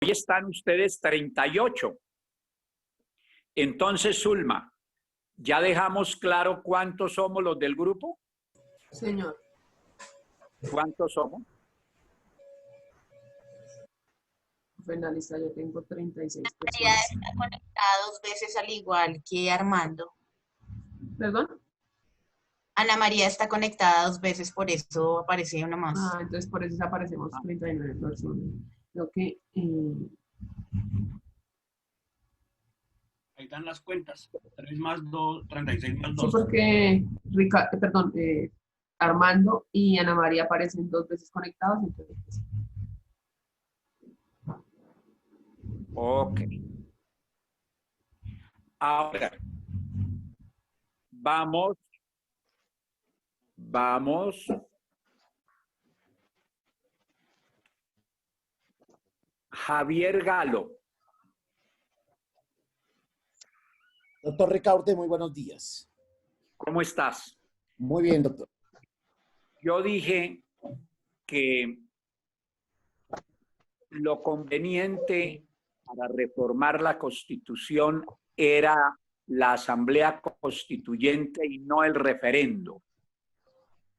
Hoy están ustedes 38. Entonces, Zulma, ¿ya dejamos claro cuántos somos los del grupo? Señor. ¿Cuántos somos? En la lista yo tengo 36 María personas. está conectada 2 veces al igual que Armando. ¿Perdón? Ana María está conectada 2 veces, por eso aparece una más. Ah, entonces por eso aparecemos 39 personas. Creo que... Ahí están las cuentas. 3 más 2, 36 más 2. Sí, porque Armando y Ana María aparecen 2 veces conectados. Entonces, pues, Ok. Ahora, vamos. Javier Galo. Doctor Ricaurte, muy buenos días. ¿Cómo estás? Muy bien, doctor. Yo dije que lo conveniente para reformar la Constitución era la Asamblea Constituyente y no el referendo.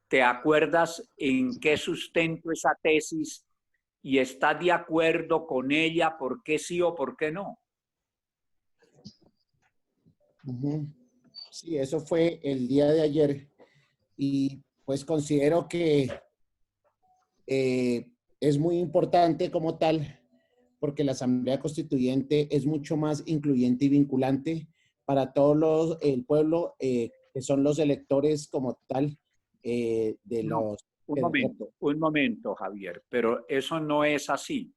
¿Te acuerdas en qué sustento esa tesis y estás de acuerdo con ella? ¿Por qué sí o por qué no? Sí, eso fue el día de ayer y pues considero que es muy importante como tal porque la Asamblea Constituyente es mucho más incluyente y vinculante para todos el pueblo que son los electores como tal de No, los... un momento, Javier, pero eso no es así.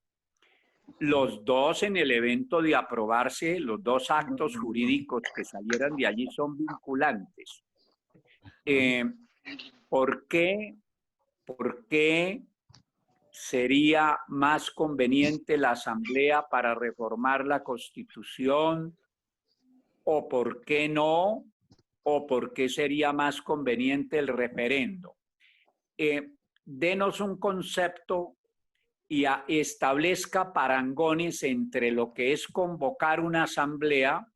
Los dos en el evento de aprobarse, los dos actos jurídicos que salieran de allí son vinculantes. ¿Por qué sería más conveniente la Asamblea para reformar la Constitución? ¿O por qué no? ¿O por qué sería más conveniente el referendo? Denos un concepto y establezca parangones entre lo que es convocar una asamblea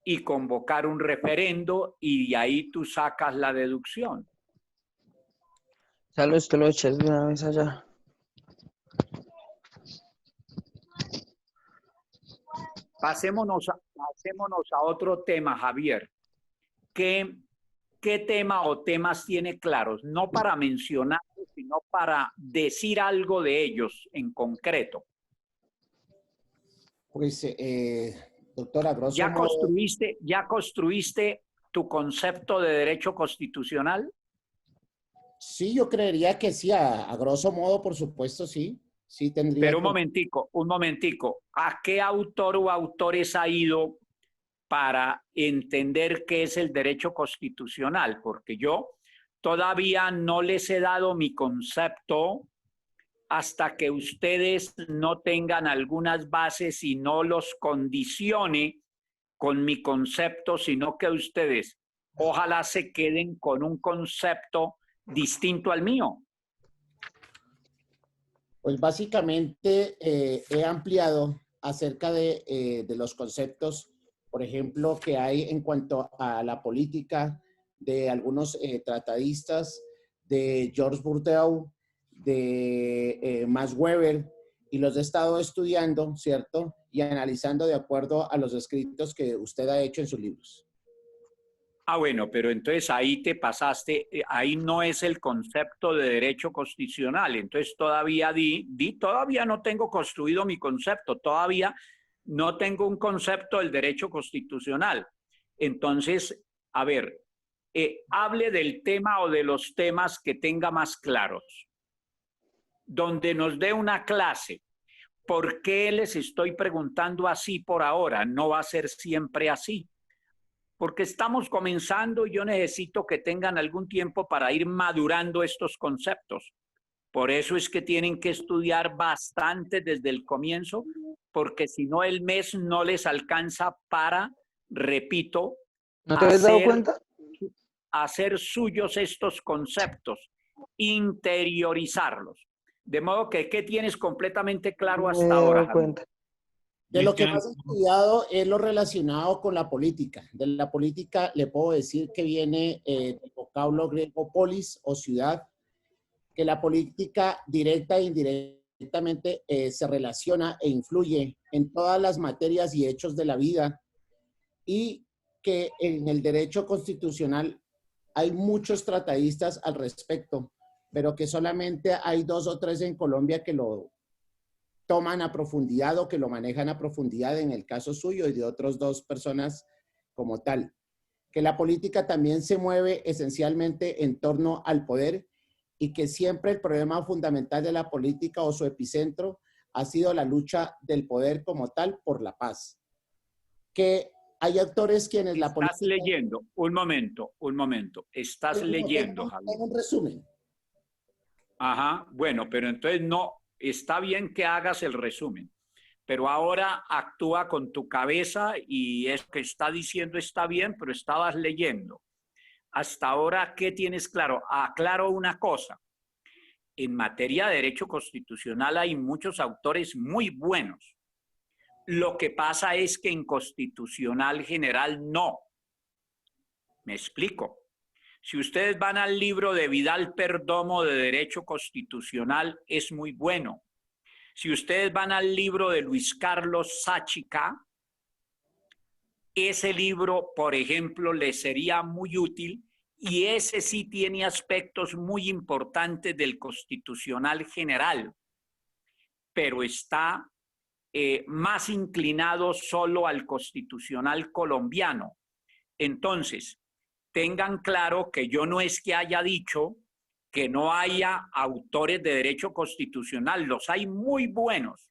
y convocar un referendo, y de ahí tú sacas la deducción. Carlos, te lo echas de una vez allá. Pasémonos a otro tema, Javier. ¿Qué tema o temas tiene claros? No para mencionarlos, sino para decir algo de ellos en concreto. Pues, doctora, grosso ¿Ya modo, construiste tu concepto de derecho constitucional? sí, yo creería que sí, a grosso modo, por supuesto, sí. Sí tendría Pero que... un momentico. ¿A qué autor o autores ha ido para entender qué es el derecho constitucional? Porque yo todavía no les he dado mi concepto hasta que ustedes no tengan algunas bases y no los condicione con mi concepto, sino que ustedes ojalá se queden con un concepto distinto al mío. Pues básicamente he ampliado acerca de los conceptos, por ejemplo, que hay en cuanto a la política de algunos tratadistas, de George Bourdieu, de Max Weber, y los he estado estudiando, ¿cierto? Y analizando de acuerdo a los escritos que usted ha hecho en sus libros. Ah, bueno, pero entonces ahí te pasaste, ahí no es el concepto de derecho constitucional. Entonces todavía todavía no tengo construido mi concepto, todavía no tengo un concepto del derecho constitucional. Entonces, a ver, hable del tema o de los temas que tenga más claros, donde nos dé una clase. ¿Por qué les estoy preguntando así por ahora? No va a ser siempre así. Porque estamos comenzando y yo necesito que tengan algún tiempo para ir madurando estos conceptos. Por eso es que tienen que estudiar bastante desde el comienzo, porque si no el mes no les alcanza para, repito, ¿No te habías dado cuenta? hacer suyos estos conceptos, interiorizarlos. De modo que, ¿qué tienes completamente claro Me he hasta ahora, dado Javier? cuenta. De lo que más he estudiado es lo relacionado con la política. De la política le puedo decir que viene del vocablo griego polis o ciudad, que la política directa e indirectamente se relaciona e influye en todas las materias y hechos de la vida, y que en el derecho constitucional hay muchos tratadistas al respecto, pero que solamente hay 2 o 3 en Colombia que lo toman a profundidad o que lo manejan a profundidad en el caso suyo y de otras 2 personas como tal. Que la política también se mueve esencialmente en torno al poder y que siempre el problema fundamental de la política o su epicentro ha sido la lucha del poder como tal por la paz. Que hay actores quienes la política... Estás leyendo, un momento. Estás leyendo, Javier. En un resumen. Ajá, bueno, pero entonces no, está bien que hagas el resumen, pero ahora actúa con tu cabeza y eso que está diciendo está bien, pero estabas leyendo. Hasta ahora, ¿qué tienes claro? Aclaro una cosa. En materia de derecho constitucional hay muchos autores muy buenos. Lo que pasa es que en constitucional general no. Me explico. Si ustedes van al libro de Vidal Perdomo de Derecho Constitucional, es muy bueno. Si ustedes van al libro de Luis Carlos Sáchica, ese libro, por ejemplo, les sería muy útil y ese sí tiene aspectos muy importantes del constitucional general, pero está más inclinado solo al constitucional colombiano. Entonces, tengan claro que yo no es que haya dicho que no haya autores de derecho constitucional, los hay muy buenos,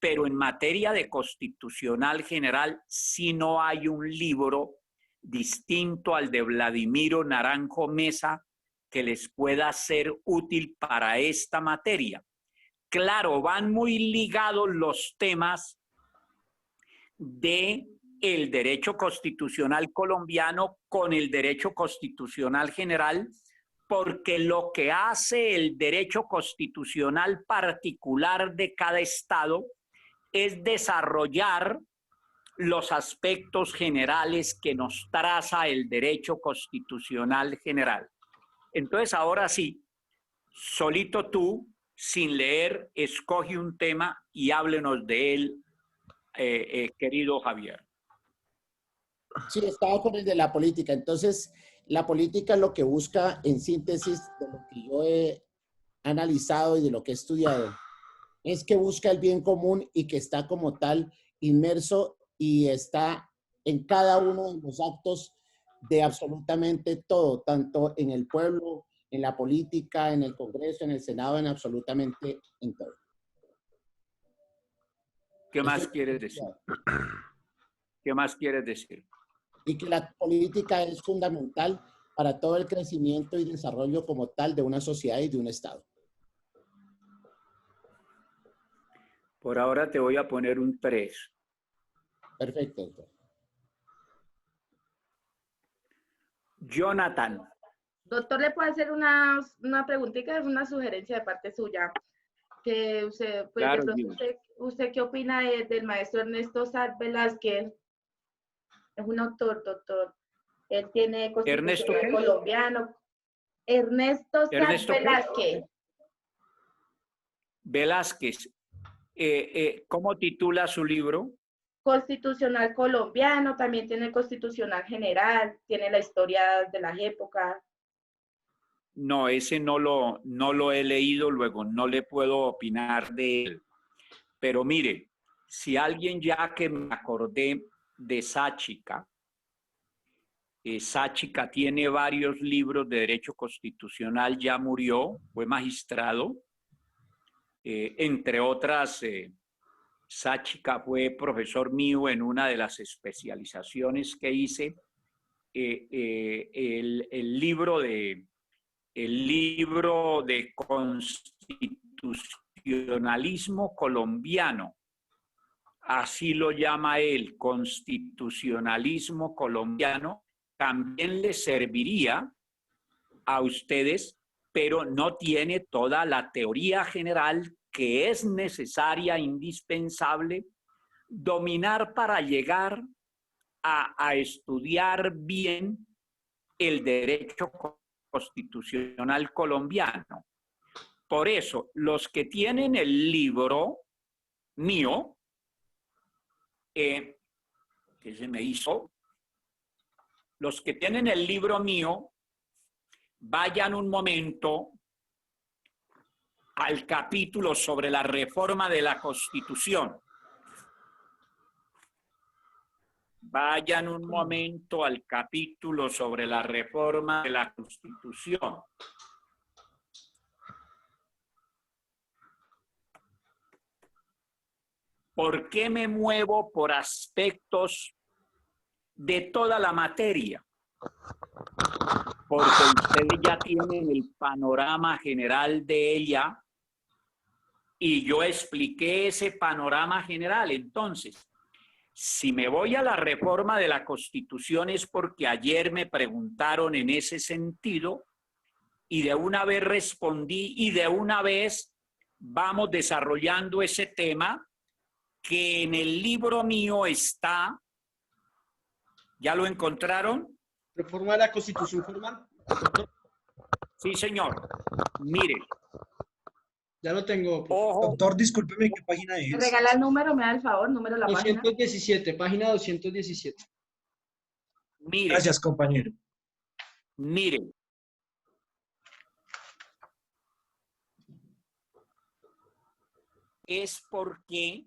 pero en materia de constitucional general sí no hay un libro distinto al de Vladimiro Naranjo Mesa que les pueda ser útil para esta materia. Claro, van muy ligados los temas de el derecho constitucional colombiano con el derecho constitucional general, porque lo que hace el derecho constitucional particular de cada estado es desarrollar los aspectos generales que nos traza el derecho constitucional general. Entonces, ahora sí, solito tú, sin leer, escoge un tema y háblenos de él, querido Javier. Sí, estaba con el de la política. Entonces, la política lo que busca, en síntesis de lo que yo he analizado y de lo que he estudiado, es que busca el bien común y que está como tal inmerso y está en cada uno de los actos de absolutamente todo, tanto en el pueblo, en la política, en el Congreso, en el Senado, en absolutamente en todo. ¿Qué más quieres decir? ¿Qué más quieres decir? Y que la política es fundamental para todo el crecimiento y desarrollo como tal de una sociedad y de un Estado. Por ahora te voy a poner un 3. Perfecto, doctor. Jonathan. Doctor, ¿le puedo hacer una preguntita? Es una sugerencia de parte suya. Que usted, pues, Claro, de pronto usted ¿qué opina del maestro Ernesto Saad Velázquez? Es un autor, doctor. Él tiene constitucional colombiano. Ernesto Saad Velázquez. Velázquez. ¿Cómo titula su libro? Constitucional colombiano, también tiene constitucional general, tiene la historia de las épocas. No, ese no lo he leído, luego no le puedo opinar de él. Pero mire, si alguien, ya que me acordé de Sáchica, Sáchica tiene varios libros de derecho constitucional, ya murió, fue magistrado. Entre otras, Sáchica fue profesor mío en una de las especializaciones que hice. El libro de constitucionalismo colombiano, así lo llama él, constitucionalismo colombiano, también les serviría a ustedes, pero no tiene toda la teoría general que es necesaria, indispensable, dominar para llegar a estudiar bien el derecho constitucional colombiano. Por eso, los que tienen el libro mío, que se me hizo, los que tienen el libro mío, vayan un momento al capítulo sobre la reforma de la Constitución. Vayan un momento al capítulo sobre la reforma de la Constitución. ¿Por qué me muevo por aspectos de toda la materia? Porque ustedes ya tienen el panorama general de ella y yo expliqué ese panorama general. Entonces, si me voy a la reforma de la Constitución es porque ayer me preguntaron en ese sentido y de una vez respondí y de una vez vamos desarrollando ese tema que en el libro mío está. ¿Ya lo encontraron? Reforma de la Constitución formal. Sí, señor. Mire. Ya lo tengo. Ojo. Doctor, discúlpeme, ¿qué página ¿Me es? regala el número? ¿Me da el favor? ¿Número de la página? 217, página 217. Mire. Gracias, compañero. Mire. Es ¿por qué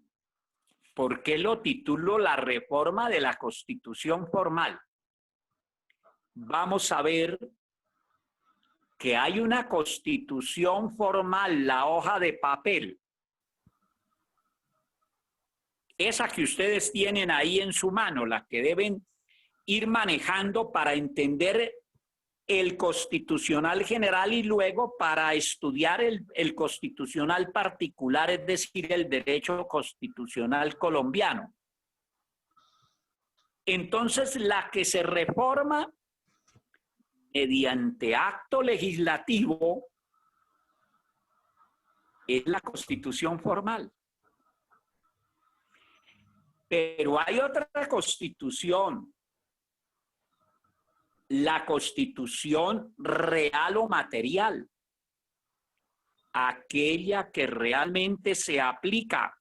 lo titulo la reforma de la Constitución formal? Vamos a ver que hay una Constitución formal, la hoja de papel. Esa que ustedes tienen ahí en su mano, la que deben ir manejando para entender el constitucional general y luego para estudiar el constitucional particular, es decir, el derecho constitucional colombiano. Entonces, la que se reforma mediante acto legislativo es la Constitución formal. Pero hay otra Constitución, la Constitución real o material, aquella que realmente se aplica,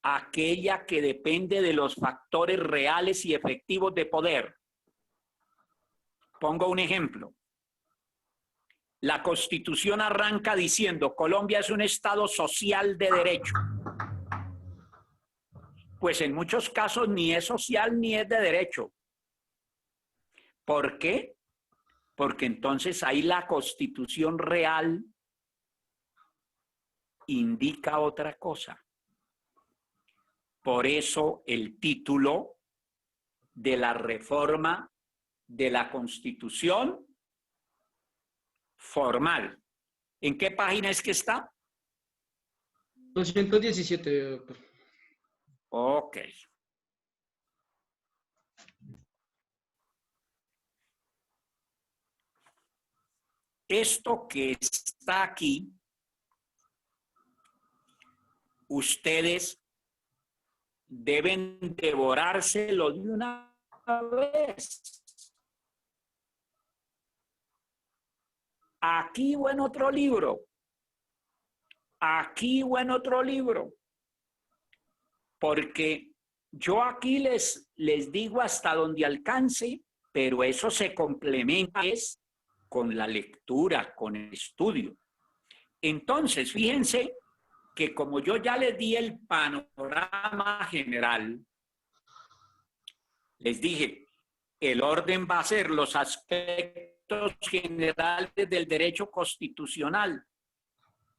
aquella que depende de los factores reales y efectivos de poder. Pongo un ejemplo. La Constitución arranca diciendo: Colombia es un Estado social de derecho. Pues en muchos casos ni es social ni es de derecho. ¿Por qué? Porque entonces ahí la Constitución real indica otra cosa. Por eso el título de la reforma de la Constitución formal. ¿En qué página es que está? 217, doctor. Ok. Esto que está aquí, ustedes deben devorárselo de una vez. Aquí o en otro libro. Aquí o en otro libro. Porque yo aquí les digo hasta donde alcance, pero eso se complementa con la lectura, con el estudio. Entonces, fíjense que como yo ya les di el panorama general, les dije, el orden va a ser los aspectos generales del derecho constitucional,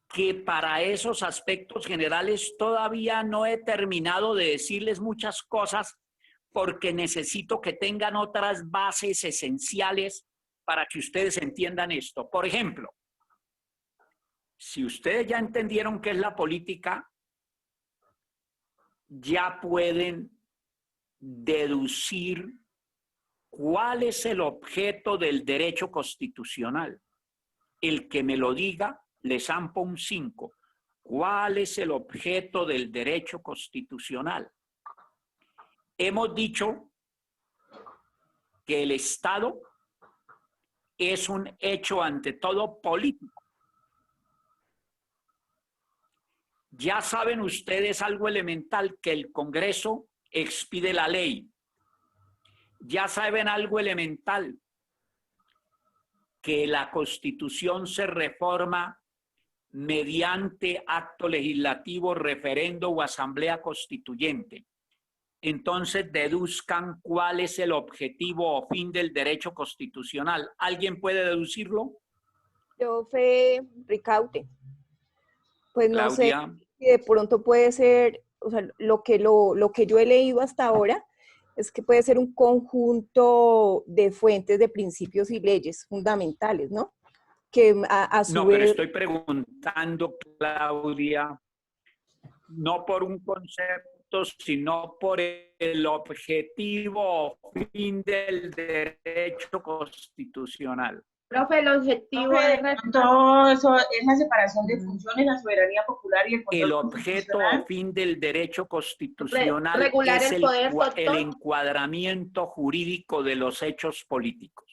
que para esos aspectos generales todavía no he terminado de decirles muchas cosas porque necesito que tengan otras bases esenciales para que ustedes entiendan esto. Por ejemplo, si ustedes ya entendieron qué es la política, ya pueden deducir cuál es el objeto del derecho constitucional. El que me lo diga, le zampo un 5. ¿Cuál es el objeto del derecho constitucional? Hemos dicho que el Estado es un hecho ante todo político. Ya saben ustedes algo elemental, que el Congreso expide la ley. Ya saben algo elemental, que la Constitución se reforma mediante acto legislativo, referendo o asamblea constituyente. Entonces deduzcan cuál es el objetivo o fin del derecho constitucional. ¿Alguien puede deducirlo? Profe Ricaute, pues no sé Claudia. si de pronto puede ser, o sea, lo que yo he leído hasta ahora es que puede ser un conjunto de fuentes de principios y leyes fundamentales, ¿no? Que a su No, vez... pero estoy preguntando, Claudia, no por un concepto, sino por el objetivo o fin del derecho constitucional. Profe, el objetivo Profe, todo eso es la separación de funciones, la soberanía popular y el control El objeto o fin del derecho constitucional regular es el poder el encuadramiento jurídico de los hechos políticos.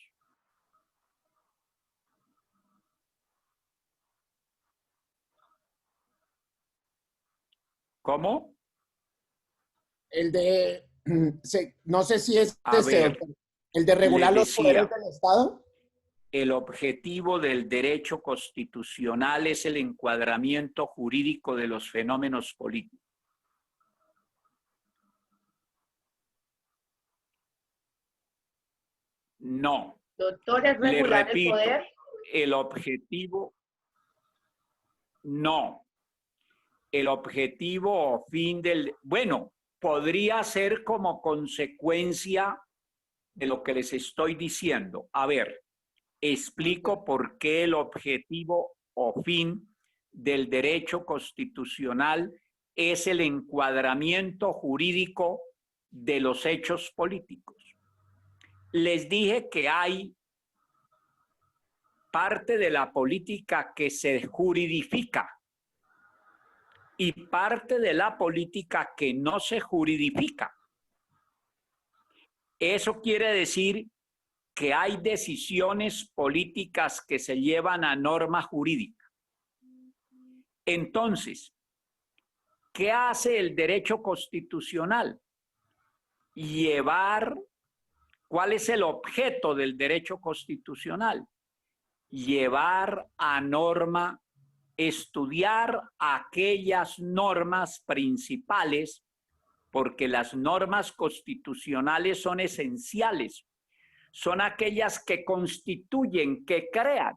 ¿Cómo? El de, no sé si es el de regular los poderes del Estado. El objetivo del derecho constitucional es el encuadramiento jurídico de los fenómenos políticos. No. Doctor, ¿es regular Le repito, el poder? El objetivo, no. El objetivo o fin del... Bueno, podría ser como consecuencia de lo que les estoy diciendo. A ver, explico por qué el objetivo o fin del derecho constitucional es el encuadramiento jurídico de los hechos políticos. Les dije que hay parte de la política que se juridifica y parte de la política que no se juridifica. Eso quiere decir que hay decisiones políticas que se llevan a norma jurídica. Entonces, ¿qué hace el derecho constitucional? ¿Cuál es el objeto del derecho constitucional? Llevar a norma, estudiar aquellas normas principales, porque las normas constitucionales son esenciales, son aquellas que constituyen, que crean.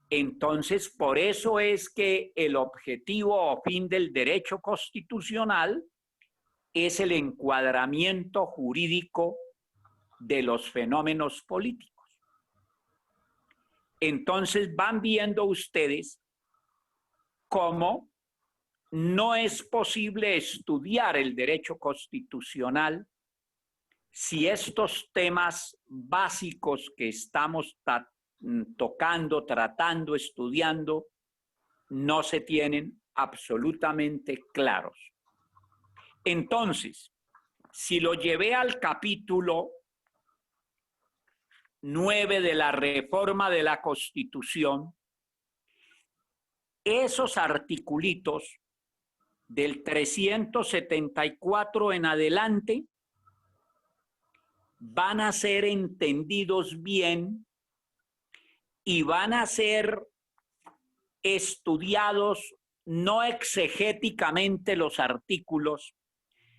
Entonces, por eso es que el objetivo o fin del derecho constitucional es el encuadramiento jurídico de los fenómenos políticos. Entonces van viendo ustedes cómo no es posible estudiar el derecho constitucional si estos temas básicos que estamos tocando, tratando, estudiando, no se tienen absolutamente claros. Entonces, si lo llevé al capítulo 9 de la reforma de la Constitución, esos articulitos del 374 en adelante van a ser entendidos bien y van a ser estudiados no exegéticamente los artículos,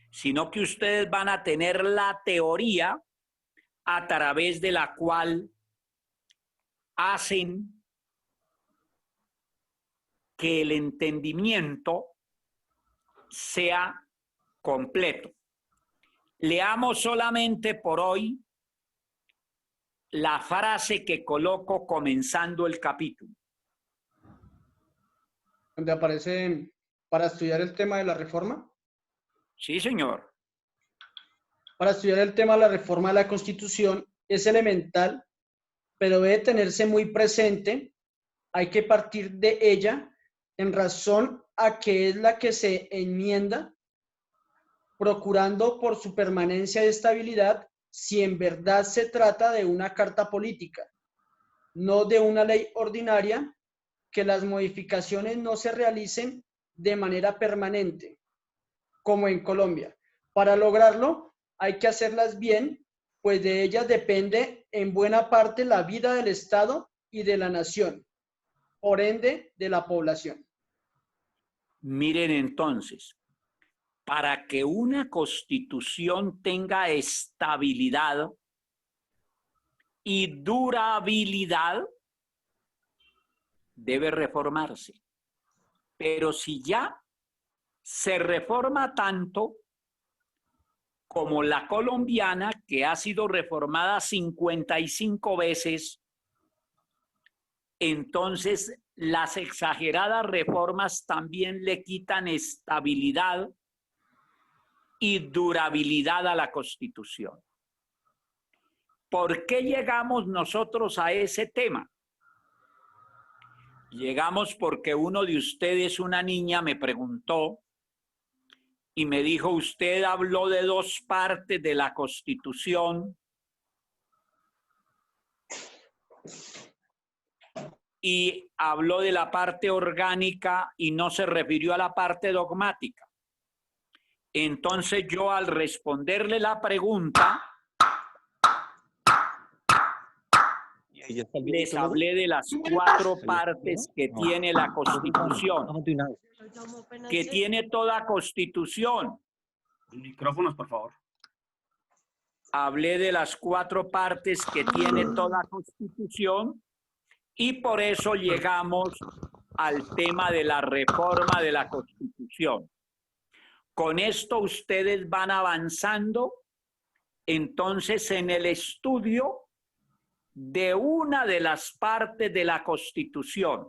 sino que ustedes van a tener la teoría a través de la cual hacen que el entendimiento sea completo. Leamos solamente por hoy la frase que coloco comenzando el capítulo. Donde aparece para estudiar el tema de la reforma. Sí, señor. Para estudiar el tema de la reforma de la Constitución es elemental, pero debe tenerse muy presente hay que partir de ella en razón a que es la que se enmienda, procurando por su permanencia y estabilidad si en verdad se trata de una carta política, no de una ley ordinaria, que las modificaciones no se realicen de manera permanente, como en Colombia. Para lograrlo, hay que hacerlas bien, pues de ellas depende en buena parte la vida del Estado y de la nación, por ende, de la población. Miren entonces, para que una constitución tenga estabilidad y durabilidad, debe reformarse. Pero si ya se reforma tanto como la colombiana, que ha sido reformada 55 veces, entonces las exageradas reformas también le quitan estabilidad y durabilidad a la Constitución. ¿Por qué llegamos nosotros a ese tema? Llegamos porque uno de ustedes, una niña, me preguntó y me dijo, usted habló de dos partes de la Constitución y habló de la parte orgánica y no se refirió a la parte dogmática. Entonces yo, al responderle la pregunta, les hablé de las 4 partes que tiene la Constitución, que tiene toda Constitución. Micrófonos, por favor. Hablé de las 4 partes que tiene toda Constitución y por eso llegamos al tema de la reforma de la Constitución. Con esto ustedes van avanzando entonces en el estudio de una de las partes de la Constitución.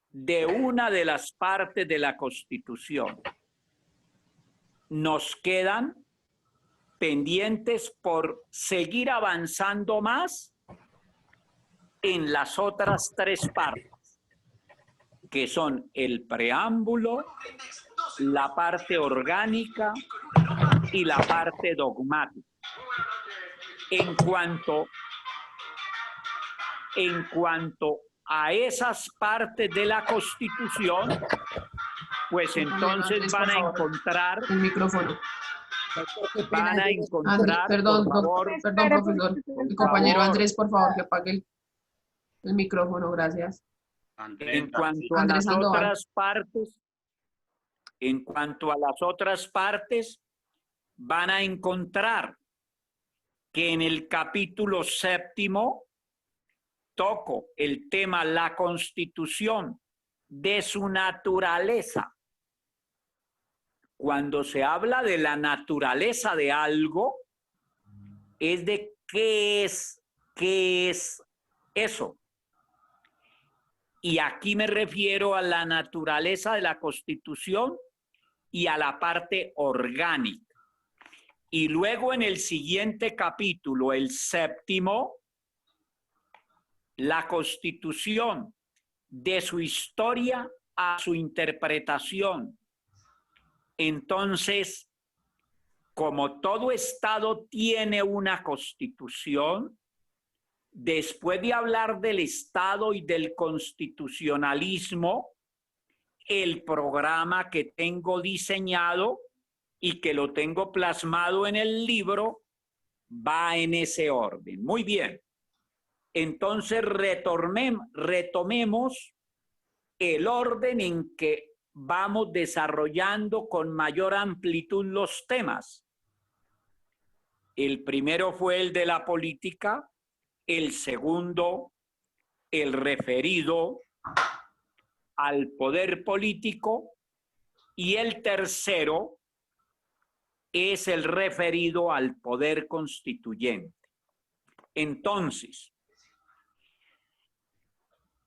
De una de las partes de la Constitución. Nos quedan pendientes por seguir avanzando más en las otras 3 partes, que son el preámbulo, la parte orgánica y la parte dogmática. En cuanto a esas partes de la Constitución, pues entonces van a encontrar el micrófono. Van a encontrar, perdón, por favor, perdón, profesor. El compañero Andrés, por favor, que apague el micrófono, gracias. En cuanto a las otras partes, van a encontrar que en el capítulo 7º toco el tema la Constitución de su naturaleza. Cuando se habla de la naturaleza de algo, es de qué es eso. Y aquí me refiero a la naturaleza de la Constitución y a la parte orgánica. Y luego en el siguiente capítulo, el 7º, la Constitución, de su historia a su interpretación. Entonces, como todo Estado tiene una Constitución, después de hablar del Estado y del constitucionalismo, el programa que tengo diseñado y que lo tengo plasmado en el libro va en ese orden. Muy bien. Entonces retomemos el orden en que vamos desarrollando con mayor amplitud los temas. El primero fue el de la política, el segundo, el referido al poder político, y el tercero es el referido al poder constituyente. Entonces,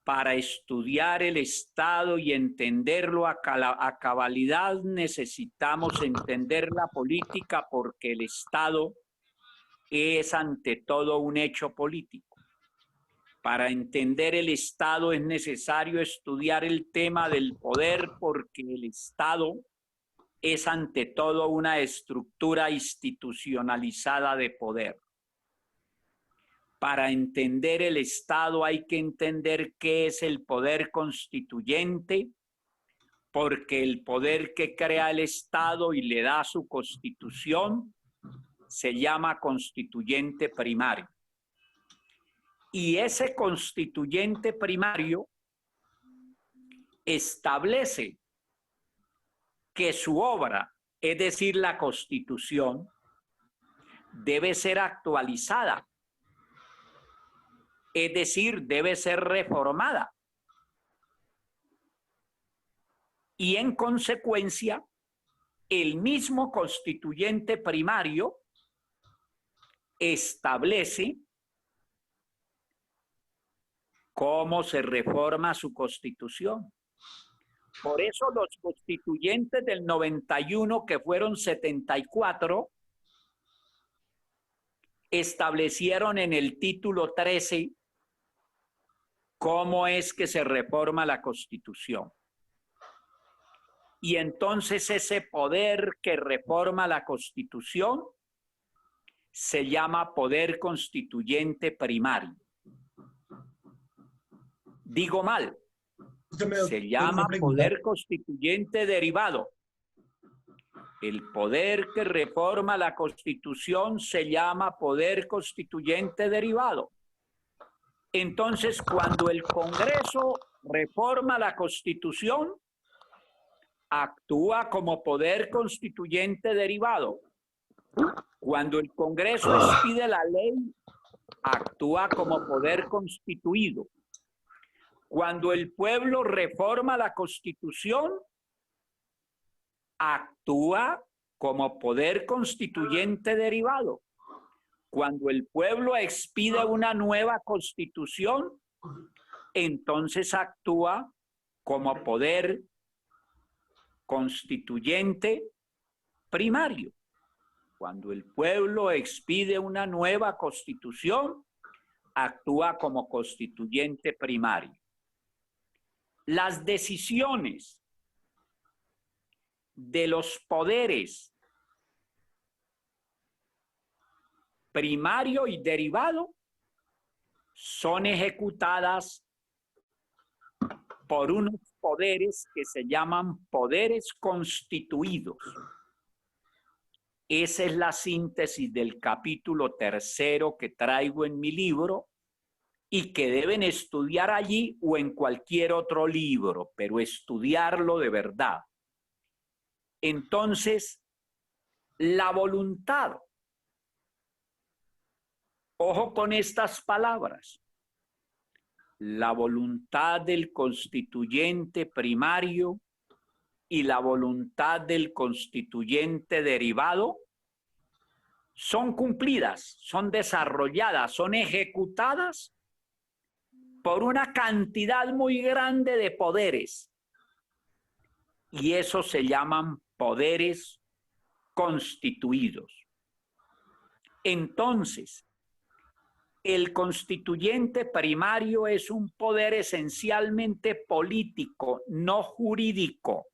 para estudiar el Estado y entenderlo a cabalidad, necesitamos entender la política, porque el Estado es ante todo un hecho político. Para entender el Estado es necesario estudiar el tema del poder, porque el Estado es ante todo una estructura institucionalizada de poder. Para entender el Estado hay que entender qué es el poder constituyente, porque el poder que crea el Estado y le da su constitución se llama constituyente primario. Y ese constituyente primario establece que su obra, es decir, la Constitución, debe ser actualizada, es decir, debe ser reformada. Y en consecuencia, el mismo constituyente primario establece cómo se reforma su Constitución. Por eso los constituyentes del 91, que fueron 74, establecieron en el título 13 cómo es que se reforma la Constitución. Y entonces ese poder que reforma la Constitución se llama poder constituyente primario. Digo mal. Se llama poder constituyente derivado. El poder que reforma la Constitución se llama poder constituyente derivado. Entonces, cuando el Congreso reforma la Constitución, actúa como poder constituyente derivado. Cuando el Congreso expide la ley, actúa como poder constituido. Cuando el pueblo reforma la Constitución, actúa como poder constituyente derivado. Cuando el pueblo expide una nueva Constitución, entonces actúa como poder constituyente primario. Cuando el pueblo expide una nueva Constitución, actúa como constituyente primario. Las decisiones de los poderes primario y derivado son ejecutadas por unos poderes que se llaman poderes constituidos. Esa es la síntesis del capítulo 3 que traigo en mi libro y que deben estudiar allí o en cualquier otro libro, pero estudiarlo de verdad. Entonces, la voluntad, ojo con estas palabras, la voluntad del constituyente primario y la voluntad del constituyente derivado son cumplidas, son desarrolladas, son ejecutadas por una cantidad muy grande de poderes. Y eso se llaman poderes constituidos. Entonces, el constituyente primario es un poder esencialmente político, no jurídico.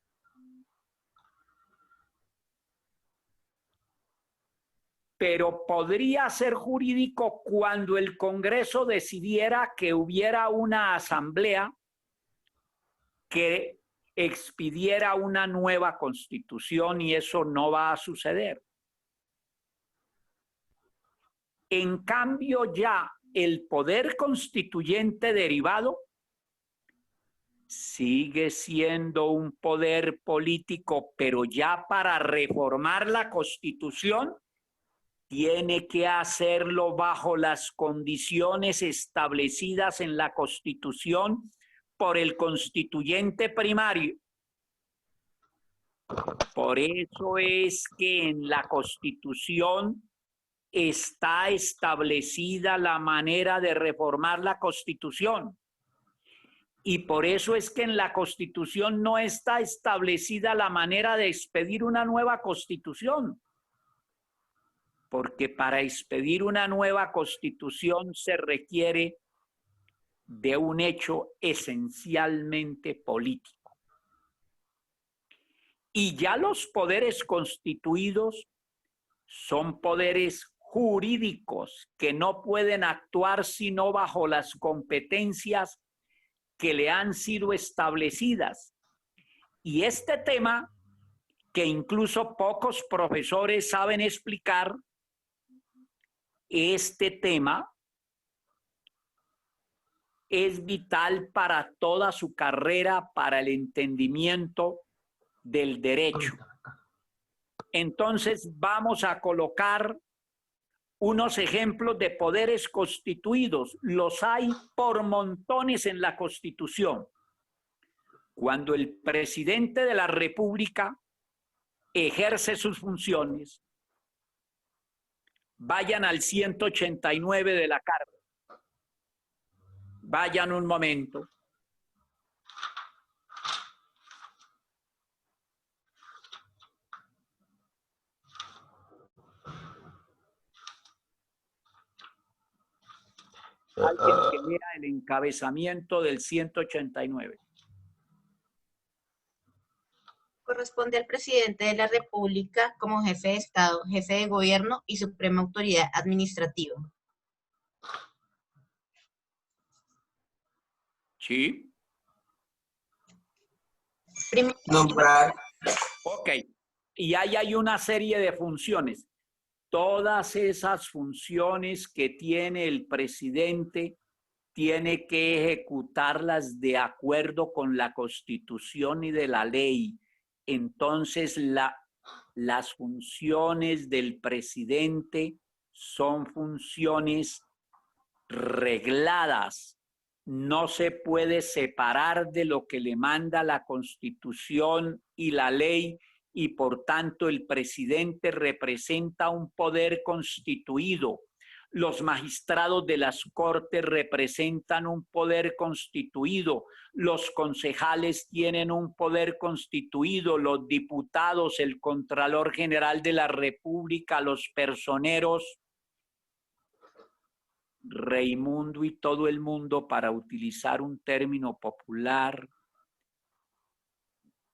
Pero podría ser jurídico cuando el Congreso decidiera que hubiera una asamblea que expidiera una nueva constitución, y eso no va a suceder. En cambio, ya el poder constituyente derivado sigue siendo un poder político, pero ya para reformar la Constitución tiene que hacerlo bajo las condiciones establecidas en la Constitución por el constituyente primario. Por eso es que en la Constitución está establecida la manera de reformar la Constitución. Y por eso es que en la Constitución no está establecida la manera de expedir una nueva Constitución. Porque para expedir una nueva Constitución se requiere de un hecho esencialmente político. Y ya los poderes constituidos son poderes jurídicos que no pueden actuar sino bajo las competencias que le han sido establecidas. Y este tema, que incluso pocos profesores saben explicar, este tema es vital para toda su carrera, para el entendimiento del derecho. Entonces vamos a colocar unos ejemplos de poderes constituidos. Los hay por montones en la Constitución. Cuando el presidente de la República ejerce sus funciones, vayan al 189 de la Carta. Vayan un momento. Alguien que lea el encabezamiento del 189. Corresponde al presidente de la República como jefe de Estado, jefe de gobierno y suprema autoridad administrativa. ¿Sí? Nombrar. Ok. Y ahí hay una serie de funciones. Todas esas funciones que tiene el presidente tiene que ejecutarlas de acuerdo con la Constitución y de la ley. Entonces, las funciones del presidente son funciones regladas. No se puede separar de lo que le manda la Constitución y la ley, y por tanto el presidente representa un poder constituido. Los magistrados de las Cortes representan un poder constituido, los concejales tienen un poder constituido, los diputados, el Contralor General de la República, los personeros, Raimundo y todo el mundo, para utilizar un término popular,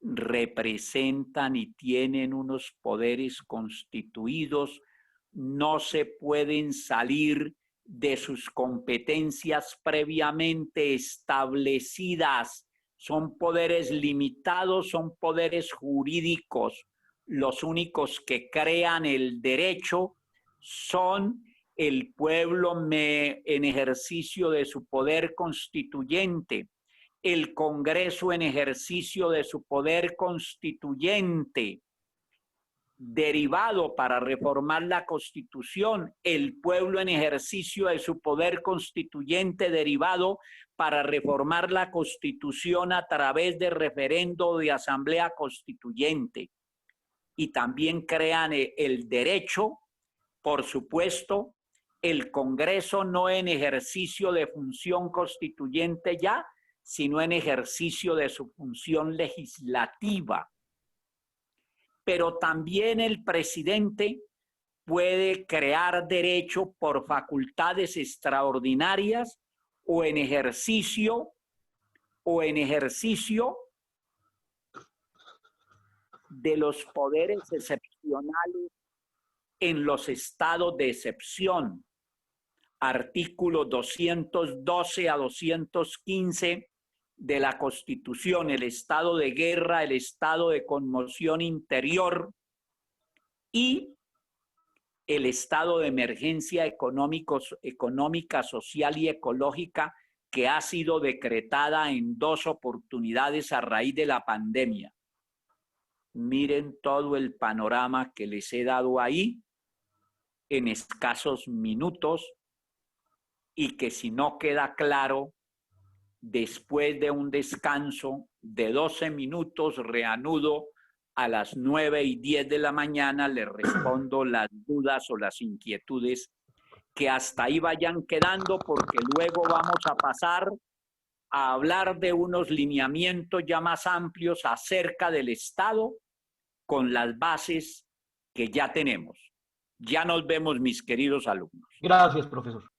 representan y tienen unos poderes constituidos. No se pueden salir de sus competencias previamente establecidas. Son poderes limitados, son poderes jurídicos. Los únicos que crean el derecho son el pueblo en ejercicio de su poder constituyente, el Congreso en ejercicio de su poder constituyente, derivado para reformar la Constitución, el pueblo en ejercicio de su poder constituyente derivado para reformar la Constitución a través de referendo o de asamblea constituyente. Y también crean el derecho, por supuesto, el Congreso no en ejercicio de función constituyente ya, sino en ejercicio de su función legislativa. Pero también el presidente puede crear derecho por facultades extraordinarias o en ejercicio de los poderes excepcionales en los estados de excepción. Artículos 212 a 215 de la Constitución, el estado de guerra, el estado de conmoción interior y el estado de emergencia económica, social y ecológica que ha sido decretada en 2 oportunidades a raíz de la pandemia. Miren todo el panorama que les he dado ahí en escasos minutos y que si no queda claro, después de un descanso de 12 minutos, reanudo a las 9:10 de la mañana, le respondo las dudas o las inquietudes que hasta ahí vayan quedando, porque luego vamos a pasar a hablar de unos lineamientos ya más amplios acerca del Estado con las bases que ya tenemos. Ya nos vemos, mis queridos alumnos. Gracias, profesor.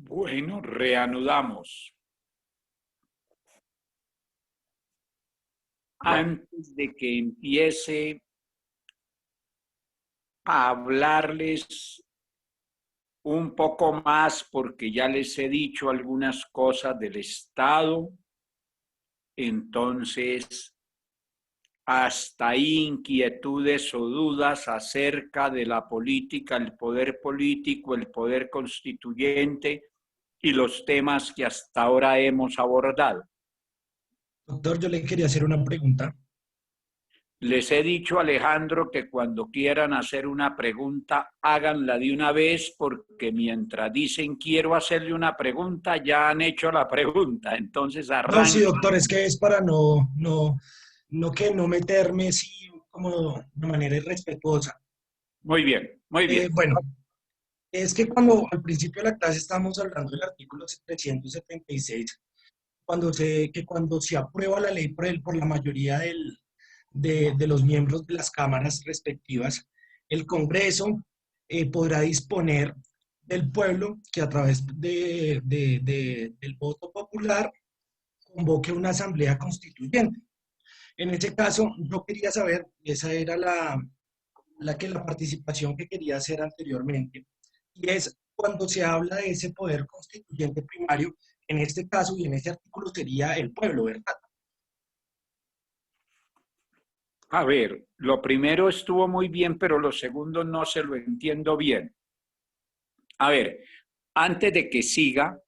Bueno, reanudamos. Antes de que empiece a hablarles un poco más, porque ya les he dicho algunas cosas del Estado, entonces hasta ahí inquietudes o dudas acerca de la política, el poder político, el poder constituyente y los temas que hasta ahora hemos abordado. Doctor, yo le quería hacer una pregunta. Les he dicho, Alejandro, que cuando quieran hacer una pregunta, háganla de una vez, porque mientras dicen quiero hacerle una pregunta, ya han hecho la pregunta. Entonces arranquen. No, sí, doctor, es que es para no meterme, sí, como de manera irrespetuosa. Muy bien, muy bien. Bueno, es que cuando al principio de la clase estábamos hablando del artículo 376, cuando se aprueba la ley por la mayoría de los miembros de las cámaras respectivas, el Congreso podrá disponer del pueblo que a través del voto popular convoque una asamblea constituyente. En ese caso, yo quería saber, esa era la participación que quería hacer anteriormente, y es cuando se habla de ese poder constituyente primario, en este caso y en este artículo sería el pueblo, ¿verdad? A ver, lo primero estuvo muy bien, pero lo segundo no se lo entiendo bien. A ver, antes de que siga,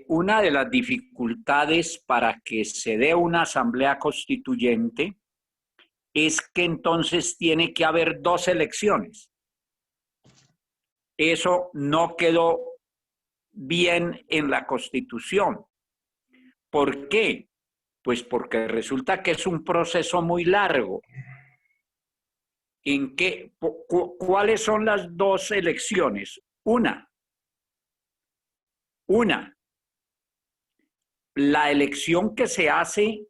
una de las dificultades para que se dé una asamblea constituyente es que entonces tiene que haber 2 elecciones. Eso no quedó bien en la Constitución. ¿Por qué? Pues porque resulta que es un proceso muy largo. ¿Cuáles son las 2 elecciones? Una, la elección que se hace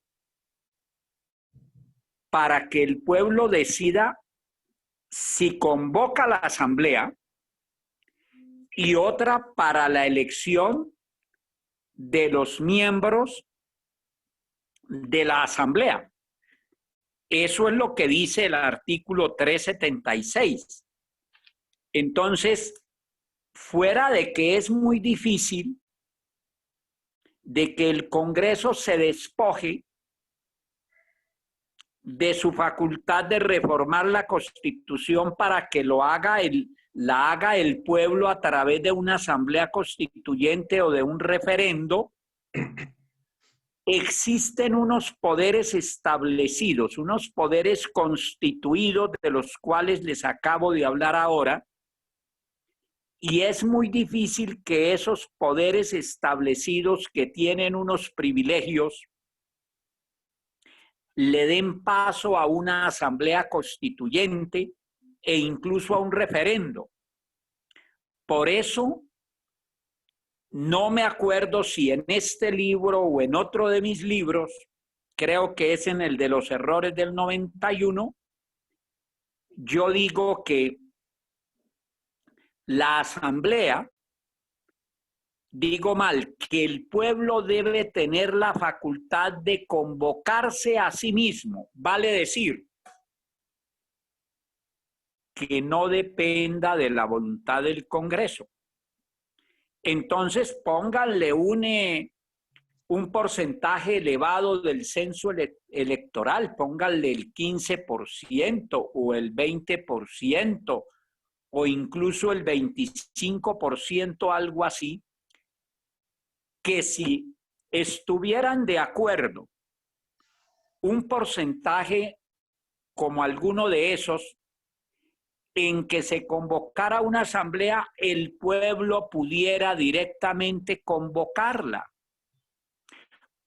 para que el pueblo decida si convoca la asamblea, y otra para la elección de los miembros de la asamblea. Eso es lo que dice el artículo 376. Entonces, fuera de que es muy difícil de que el Congreso se despoje de su facultad de reformar la Constitución para que la haga el pueblo a través de una asamblea constituyente o de un referendo, existen unos poderes establecidos, unos poderes constituidos de los cuales les acabo de hablar ahora, y es muy difícil que esos poderes establecidos que tienen unos privilegios le den paso a una asamblea constituyente e incluso a un referendo. Por eso, no me acuerdo si en este libro o en otro de mis libros, creo que es en el de los errores del 91, yo digo que la asamblea, digo mal, que el pueblo debe tener la facultad de convocarse a sí mismo, vale decir, que no dependa de la voluntad del Congreso. Entonces pónganle un porcentaje elevado del censo electoral, pónganle el 15% o el 20% o incluso el 25%, algo así, que si estuvieran de acuerdo un porcentaje como alguno de esos, en que se convocara una asamblea, el pueblo pudiera directamente convocarla.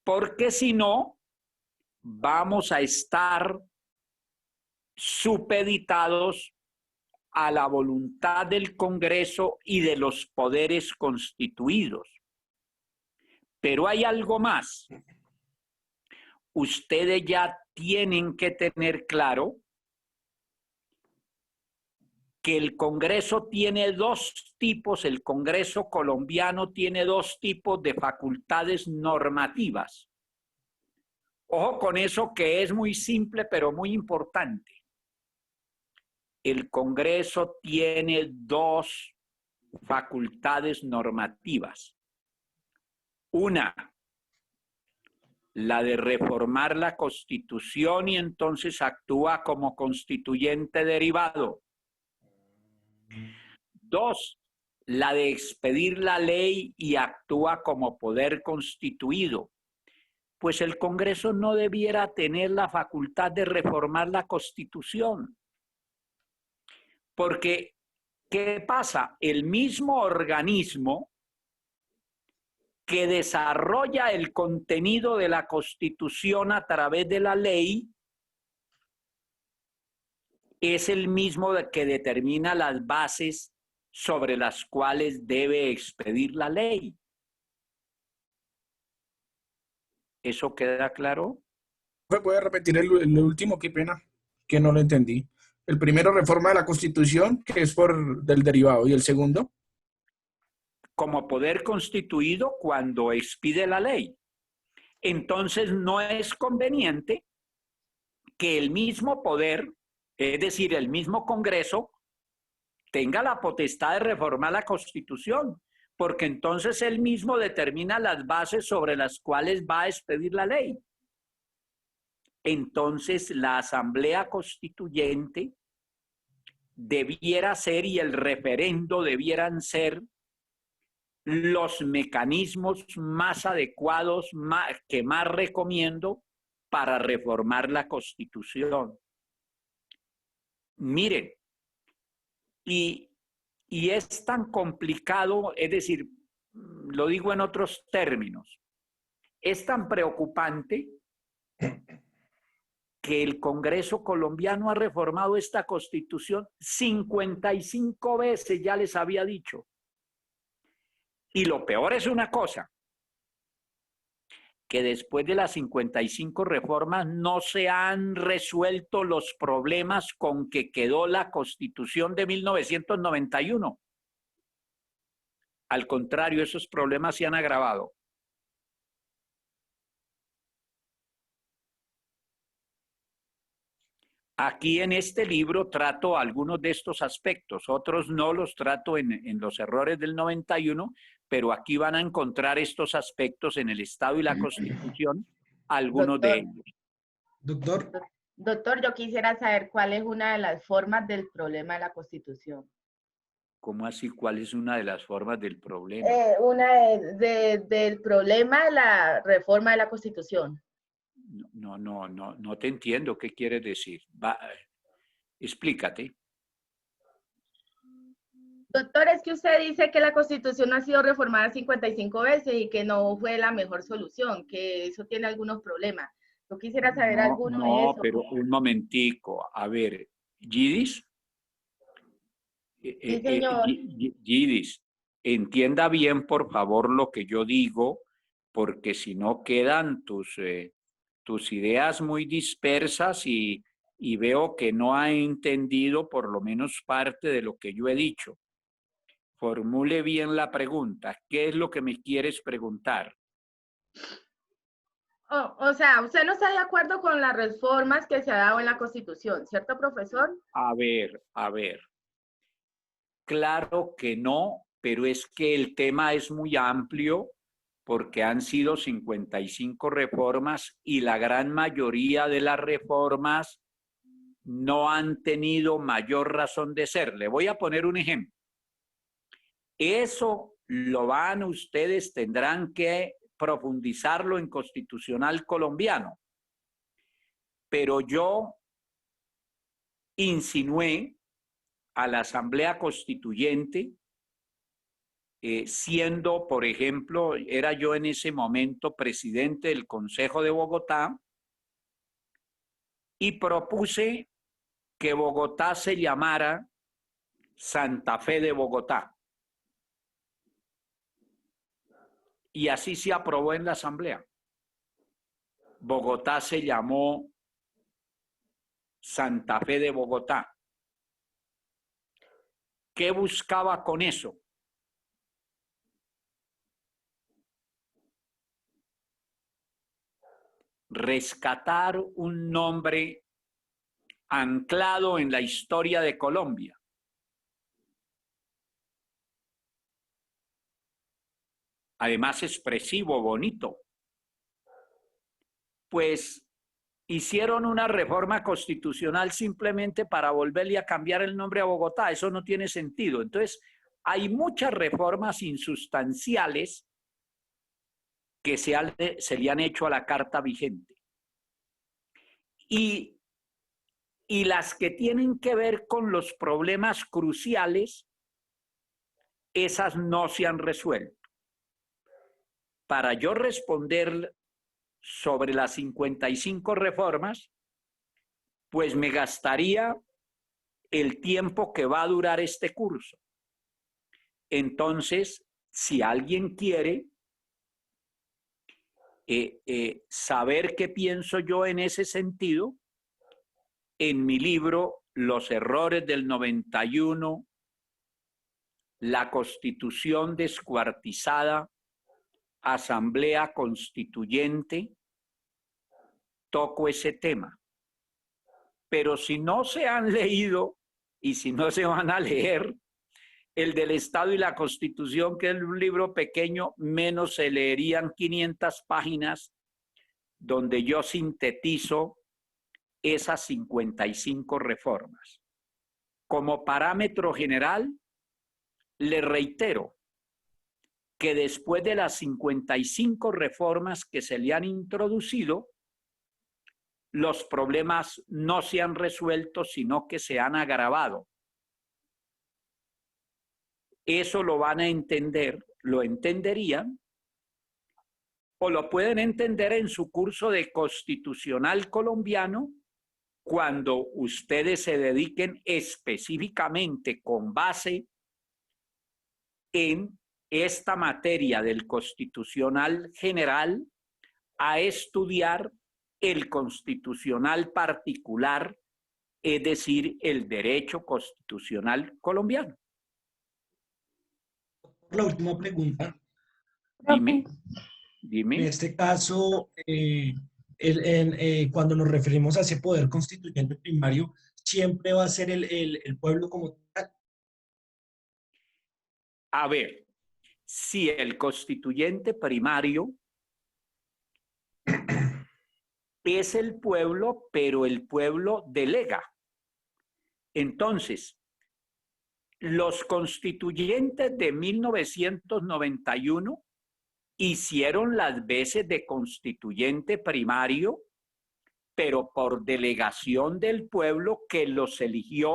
Porque si no, vamos a estar supeditados a la voluntad del Congreso y de los poderes constituidos. Pero hay algo más. Ustedes ya tienen que tener claro que el Congreso tiene dos tipos, el Congreso colombiano tiene dos tipos de facultades normativas. Ojo con eso, que es muy simple pero muy importante. El Congreso tiene dos facultades normativas. Una, la de reformar la Constitución y entonces actúa como constituyente derivado. Dos, la de expedir la ley y actúa como poder constituido. Pues el Congreso no debiera tener la facultad de reformar la Constitución. Porque, ¿qué pasa? El mismo organismo que desarrolla el contenido de la Constitución a través de la ley es el mismo que determina las bases sobre las cuales debe expedir la ley. ¿Eso queda claro? ¿Puede repetir el último? Qué pena, que no lo entendí. El primero, reforma de la Constitución, que es por del derivado, y el segundo. Como poder constituido cuando expide la ley. Entonces no es conveniente que el mismo poder, es decir, el mismo Congreso, tenga la potestad de reformar la Constitución, porque entonces él mismo determina las bases sobre las cuales va a expedir la ley. Entonces la Asamblea Constituyente debiera ser, y el referendo debieran ser, los mecanismos más adecuados, que más recomiendo para reformar la Constitución. Miren, y es tan complicado, es decir, lo digo en otros términos, es tan preocupante que el Congreso colombiano ha reformado esta Constitución 55 veces, ya les había dicho. Y lo peor es una cosa, que después de las 55 reformas no se han resuelto los problemas con que quedó la Constitución de 1991. Al contrario, esos problemas se han agravado. Aquí en este libro trato algunos de estos aspectos, otros no los trato en los errores del 91, pero aquí van a encontrar estos aspectos en el Estado y la Constitución, algunos de ellos. Doctor, yo quisiera saber cuál es una de las formas del problema de la Constitución. ¿Cómo así? ¿Cuál es una de las formas del problema? Del problema de la reforma de la Constitución. No te entiendo. ¿Qué quieres decir? Explícate. Doctor, es que usted dice que la Constitución ha sido reformada 55 veces y que no fue la mejor solución, que eso tiene algunos problemas. Yo quisiera saber alguno de esos. No, pero un momentico. A ver, Yidis. Sí, señor. Yidis, entienda bien, por favor, lo que yo digo, porque si no quedan tus ideas muy dispersas y veo que no ha entendido por lo menos parte de lo que yo he dicho. Formule bien la pregunta. ¿Qué es lo que me quieres preguntar? O sea, usted no está de acuerdo con las reformas que se ha dado en la Constitución, ¿cierto, profesor? A ver. Claro que no, pero es que el tema es muy amplio porque han sido 55 reformas y la gran mayoría de las reformas no han tenido mayor razón de ser. Le voy a poner un ejemplo. Eso ustedes tendrán que profundizarlo en Constitucional colombiano. Pero yo insinué a la Asamblea Constituyente, siendo, por ejemplo, era yo en ese momento presidente del Consejo de Bogotá, y propuse que Bogotá se llamara Santa Fe de Bogotá. Y así se aprobó en la Asamblea. Bogotá se llamó Santa Fe de Bogotá. ¿Qué buscaba con eso? Rescatar un nombre anclado en la historia de Colombia. Además expresivo, bonito. Pues hicieron una reforma constitucional simplemente para volverle a cambiar el nombre a Bogotá. Eso no tiene sentido. Entonces, hay muchas reformas insustanciales que se le han hecho a la Carta vigente. Y las que tienen que ver con los problemas cruciales, esas no se han resuelto. Para yo responder sobre las 55 reformas, pues me gastaría el tiempo que va a durar este curso. Entonces, si alguien quiere saber qué pienso yo en ese sentido, en mi libro Los errores del 91, la Constitución descuartizada, Asamblea Constituyente, toco ese tema. Pero si no se han leído y si no se van a leer el del Estado y la Constitución, que es un libro pequeño, menos se leerían 500 páginas donde yo sintetizo esas 55 reformas. Como parámetro general, le reitero que después de las 55 reformas que se le han introducido, los problemas no se han resuelto, sino que se han agravado. Eso lo van a entender, lo entenderían, o lo pueden entender en su curso de Constitucional Colombiano, cuando ustedes se dediquen específicamente con base en esta materia del Constitucional General a estudiar el Constitucional particular, es decir, el derecho constitucional colombiano. La última pregunta. Dime. En este caso, cuando nos referimos a ese poder constituyente primario, ¿siempre va a ser el pueblo como tal? A ver, si el constituyente primario es el pueblo, pero el pueblo delega. Entonces, los constituyentes de 1991 hicieron las veces de constituyente primario, pero por delegación del pueblo que los eligió.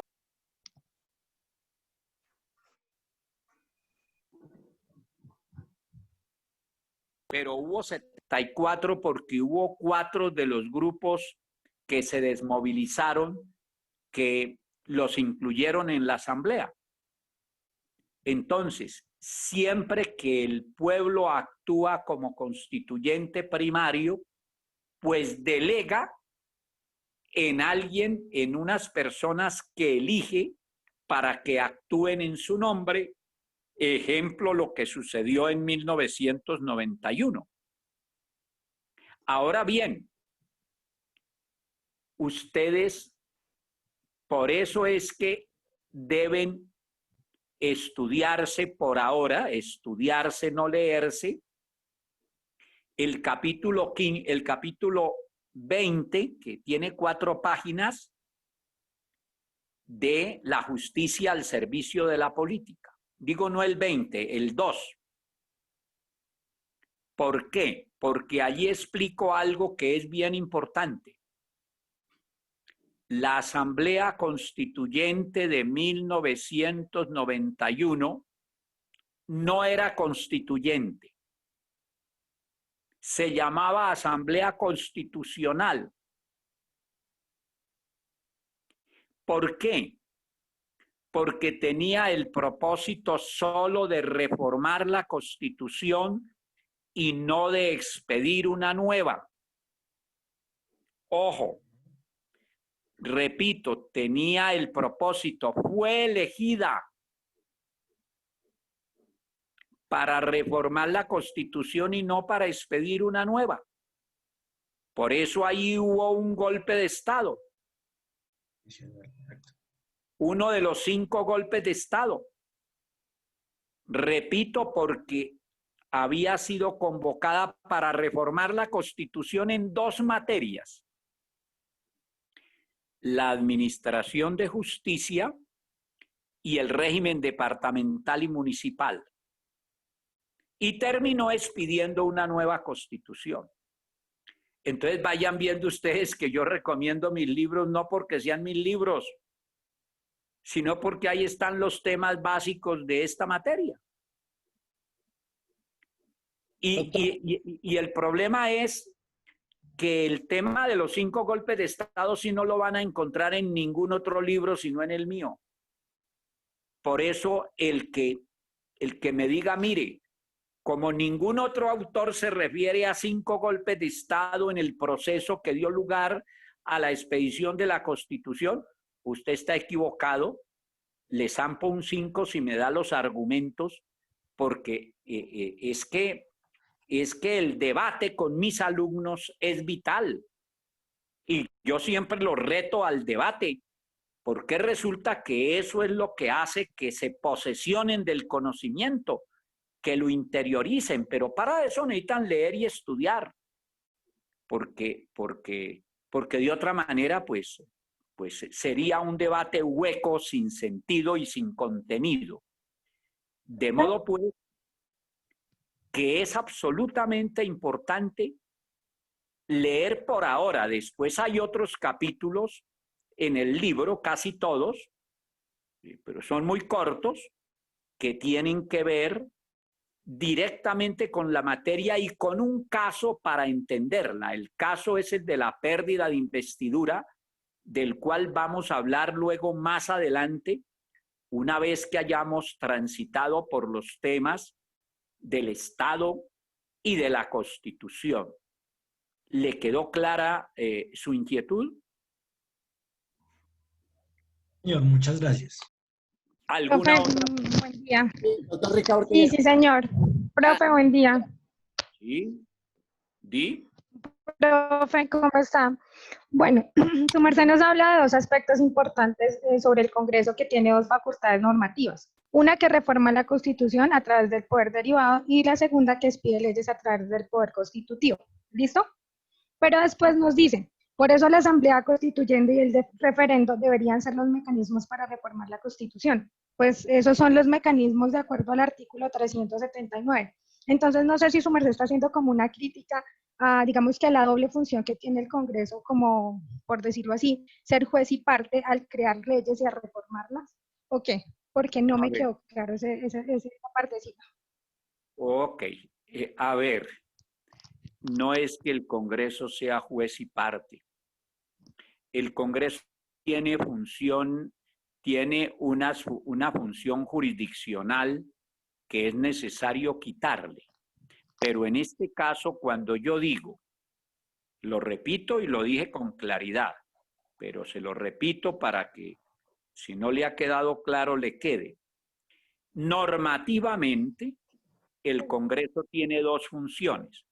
Pero hubo 74 porque hubo 4 de los grupos que se desmovilizaron, que los incluyeron en la asamblea. Entonces, siempre que el pueblo actúa como constituyente primario, pues delega en alguien, en unas personas que elige para que actúen en su nombre. Ejemplo, lo que sucedió en 1991. Ahora bien, ustedes, por eso es que deben estudiarse por ahora, estudiarse, no leerse, el capítulo 20, que tiene 4 páginas, de la justicia al servicio de la política. Digo no el 20, el 2. ¿Por qué? Porque allí explico algo que es bien importante. La Asamblea Constituyente de 1991 no era constituyente. Se llamaba Asamblea Constitucional. ¿Por qué? Porque tenía el propósito solo de reformar la Constitución y no de expedir una nueva. Ojo, repito, tenía el propósito, fue elegida para reformar la Constitución y no para expedir una nueva. Por eso ahí hubo un golpe de Estado. Uno de los 5 golpes de Estado. Repito, porque había sido convocada para reformar la Constitución en 2 materias. La administración de justicia y el régimen departamental y municipal. Y terminó expidiendo una nueva Constitución. Entonces vayan viendo ustedes que yo recomiendo mis libros no porque sean mis libros, sino porque ahí están los temas básicos de esta materia. Y el problema es que el tema de los 5 golpes de Estado sí no lo van a encontrar en ningún otro libro, sino en el mío. Por eso el que me diga, mire, como ningún otro autor se refiere a 5 golpes de Estado en el proceso que dio lugar a la expedición de la Constitución, usted está equivocado. Le zampo un 5 si me da los argumentos, porque es que el debate con mis alumnos es vital. Y yo siempre los reto al debate, porque resulta que eso es lo que hace que se posesionen del conocimiento, que lo interioricen, pero para eso necesitan leer y estudiar, porque de otra manera pues sería un debate hueco, sin sentido y sin contenido. De modo pues que es absolutamente importante leer por ahora. Después hay otros capítulos en el libro, casi todos, pero son muy cortos, que tienen que ver directamente con la materia y con un caso para entenderla. El caso es el de la pérdida de investidura, del cual vamos a hablar luego más adelante, una vez que hayamos transitado por los temas del Estado y de la Constitución. ¿Le quedó clara su inquietud? Señor, muchas gracias. ¿Alguna Profe, otra? buen día. Doctor Ricardo. Sí, señor. Profe, buen día. Sí. ¿Di? Profe, ¿cómo está? Bueno, su merced nos habla de 2 aspectos importantes sobre el Congreso, que tiene 2 facultades normativas. Una que reforma la Constitución a través del poder derivado y la segunda que expide leyes a través del poder constitutivo. ¿Listo? Pero después nos dice, por eso la Asamblea Constituyente y el referendo deberían ser los mecanismos para reformar la Constitución. Pues esos son los mecanismos de acuerdo al artículo 379. Entonces no sé si su merced está haciendo como una crítica a, digamos que a la doble función que tiene el Congreso, como por decirlo así, ser juez y parte al crear leyes y a reformarlas, ¿o qué? Porque no me quedó claro esa partecita. Ok, a ver, no es que el Congreso sea juez y parte. El Congreso tiene una función jurisdiccional que es necesario quitarle. Pero en este caso, cuando yo digo, lo repito y lo dije con claridad, pero se lo repito para que, si no le ha quedado claro, le quede. Normativamente, el Congreso tiene 2 funciones,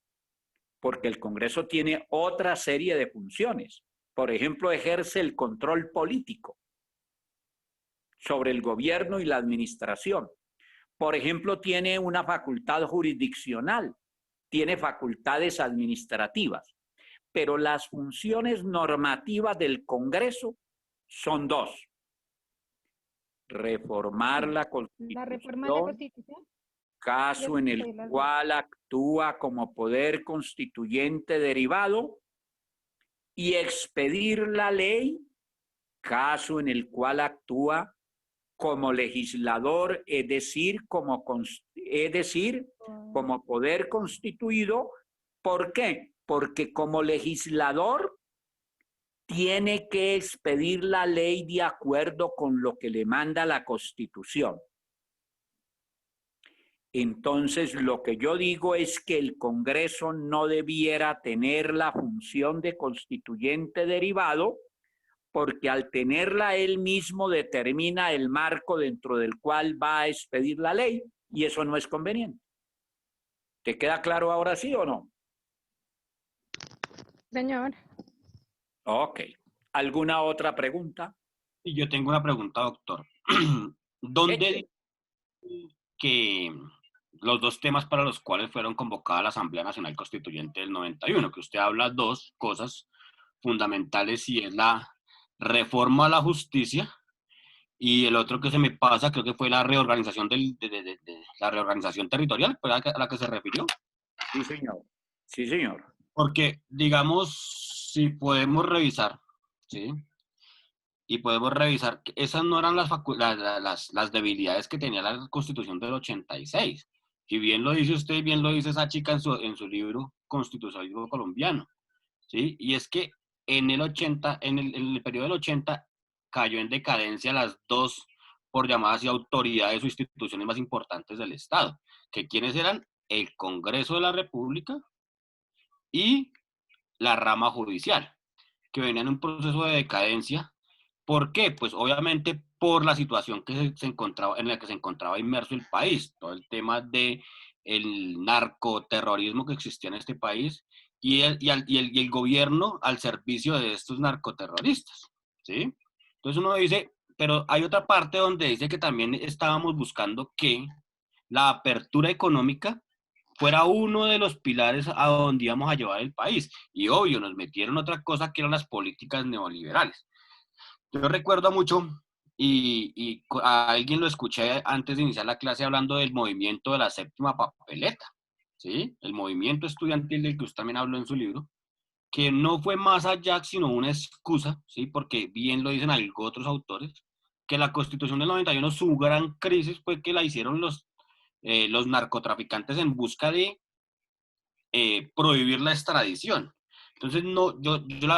porque el Congreso tiene otra serie de funciones. Por ejemplo, ejerce el control político sobre el gobierno y la administración. Por ejemplo, tiene una facultad jurisdiccional, tiene facultades administrativas, pero las funciones normativas del Congreso son 2. Reformar la Constitución. ¿La reforma de la Constitución? Caso en el cual actúa como poder constituyente derivado, y expedir la ley, caso en el cual actúa como legislador, es decir, como poder constituido. ¿Por qué? Porque como legislador tiene que expedir la ley de acuerdo con lo que le manda la Constitución. Entonces, lo que yo digo es que el Congreso no debiera tener la función de constituyente derivado, porque al tenerla él mismo determina el marco dentro del cual va a expedir la ley, y eso no es conveniente. ¿Te queda claro ahora sí o no? Señor. Ok. ¿Alguna otra pregunta? Y yo tengo una pregunta, doctor. ¿Dónde que los dos temas para los cuales fueron convocada la Asamblea Nacional Constituyente del 91, que usted habla dos cosas fundamentales y es la reforma a la justicia y el otro que se me pasa, creo que fue la reorganización la reorganización territorial, ¿fue a la que se refirió? Sí, señor. Sí, señor. Porque, digamos, si podemos revisar, ¿sí? Y podemos revisar que esas no eran las debilidades que tenía la Constitución del 86. Y bien lo dice usted, bien lo dice esa chica en su libro Constitucionalismo Colombiano, ¿sí? Y es que en el 80, en el periodo del 80, cayó en decadencia las dos, por llamadas así, autoridades o instituciones más importantes del Estado, que quienes eran el Congreso de la República y la rama judicial, que venían en un proceso de decadencia. ¿Por qué? Pues obviamente por la situación que se encontraba, en la que se encontraba inmerso el país, todo el tema de el narcoterrorismo que existía en este país y el gobierno al servicio de estos narcoterroristas, ¿sí? Entonces uno dice, pero hay otra parte donde dice que también estábamos buscando que la apertura económica fuera uno de los pilares a donde íbamos a llevar el país. Y obvio, nos metieron otra cosa que eran las políticas neoliberales. Yo recuerdo mucho, a alguien lo escuché antes de iniciar la clase hablando del movimiento de la séptima papeleta, ¿sí? El movimiento estudiantil del que usted también habló en su libro, que no fue más allá sino una excusa, ¿sí? Porque bien lo dicen otros autores, que la Constitución del 91, su gran crisis fue que la hicieron los narcotraficantes en busca de prohibir la extradición. Entonces, no,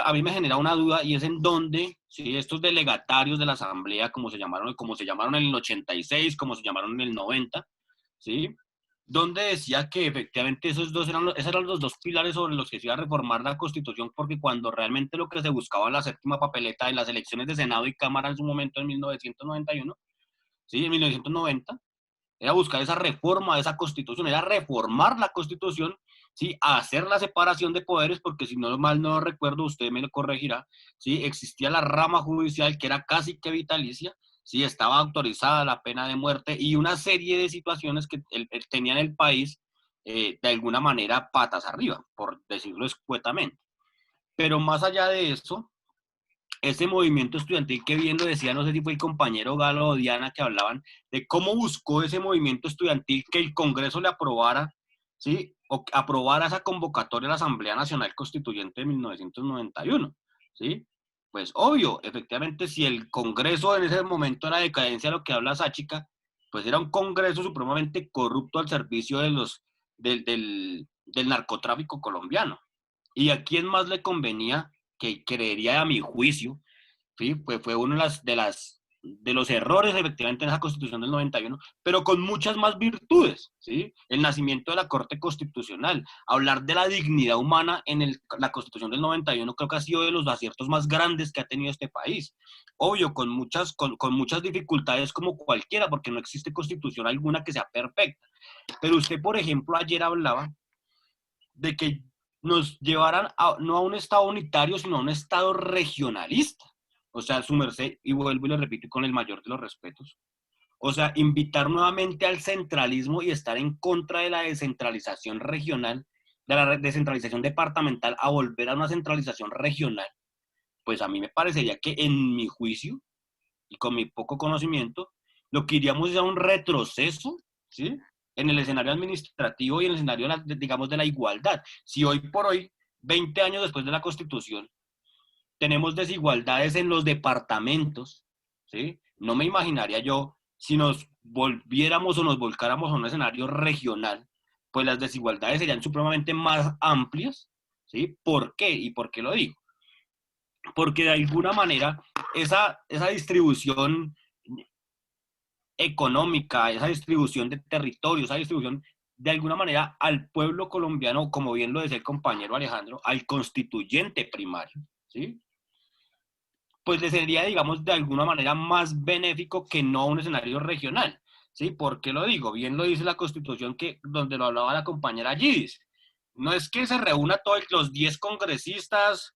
a mí me genera una duda y es en dónde, ¿sí? Estos delegatarios de la Asamblea, como se llamaron en el 86, como se llamaron en el 90, ¿sí? Donde decía que efectivamente esos eran los dos pilares sobre los que se iba a reformar la Constitución, porque cuando realmente lo que se buscaba en la séptima papeleta en las elecciones de Senado y Cámara en su momento en 1991, ¿sí? En 1990, era buscar esa reforma de esa Constitución, era reformar la Constitución, ¿sí? Hacer la separación de poderes, porque si no mal no recuerdo, usted me lo corregirá, ¿sí? Existía la rama judicial que era casi que vitalicia, ¿sí? Estaba autorizada la pena de muerte y una serie de situaciones que tenían el país de alguna manera patas arriba, por decirlo escuetamente. Pero más allá de eso, ese movimiento estudiantil que bien lo decía, no sé si fue el compañero Galo o Diana que hablaban de cómo buscó ese movimiento estudiantil que el Congreso le aprobara, ¿sí? O aprobara esa convocatoria de la Asamblea Nacional Constituyente de 1991, ¿sí? Pues obvio, efectivamente, si el Congreso en ese momento era decadencia, lo que habla Sáchica, pues era un Congreso supremamente corrupto al servicio del narcotráfico colombiano. ¿Y a quién más le convenía? Que creería a mi juicio, ¿sí? Pues fue uno de los errores efectivamente en esa Constitución del 91, pero con muchas más virtudes, ¿sí? El nacimiento de la Corte Constitucional, hablar de la dignidad humana en la Constitución del 91 creo que ha sido de los aciertos más grandes que ha tenido este país. Obvio, con muchas dificultades como cualquiera, porque no existe constitución alguna que sea perfecta. Pero usted, por ejemplo, ayer hablaba de que nos llevaran no a un Estado unitario, sino a un Estado regionalista. O sea, su merced, y vuelvo y le repito con el mayor de los respetos, o sea, invitar nuevamente al centralismo y estar en contra de la descentralización regional, de la descentralización departamental, a volver a una centralización regional, pues a mí me parecería que en mi juicio, y con mi poco conocimiento, lo que iríamos es a un retroceso, ¿sí? En el escenario administrativo y en el escenario, digamos, de la igualdad. Si hoy por hoy, 20 años después de la Constitución, tenemos desigualdades en los departamentos, ¿sí? No me imaginaría yo, si nos volviéramos o nos volcáramos a un escenario regional, pues las desigualdades serían supremamente más amplias, ¿sí? ¿Por qué? ¿Y por qué lo digo? Porque de alguna manera esa distribución económica, esa distribución de territorio, esa distribución de alguna manera al pueblo colombiano, como bien lo decía el compañero Alejandro, al constituyente primario, ¿sí? Pues le sería, digamos, de alguna manera más benéfico que no un escenario regional. ¿Sí? ¿Por qué lo digo? Bien lo dice la Constitución, que, donde lo hablaba la compañera Gidis. No es que se reúna todos los 10 congresistas,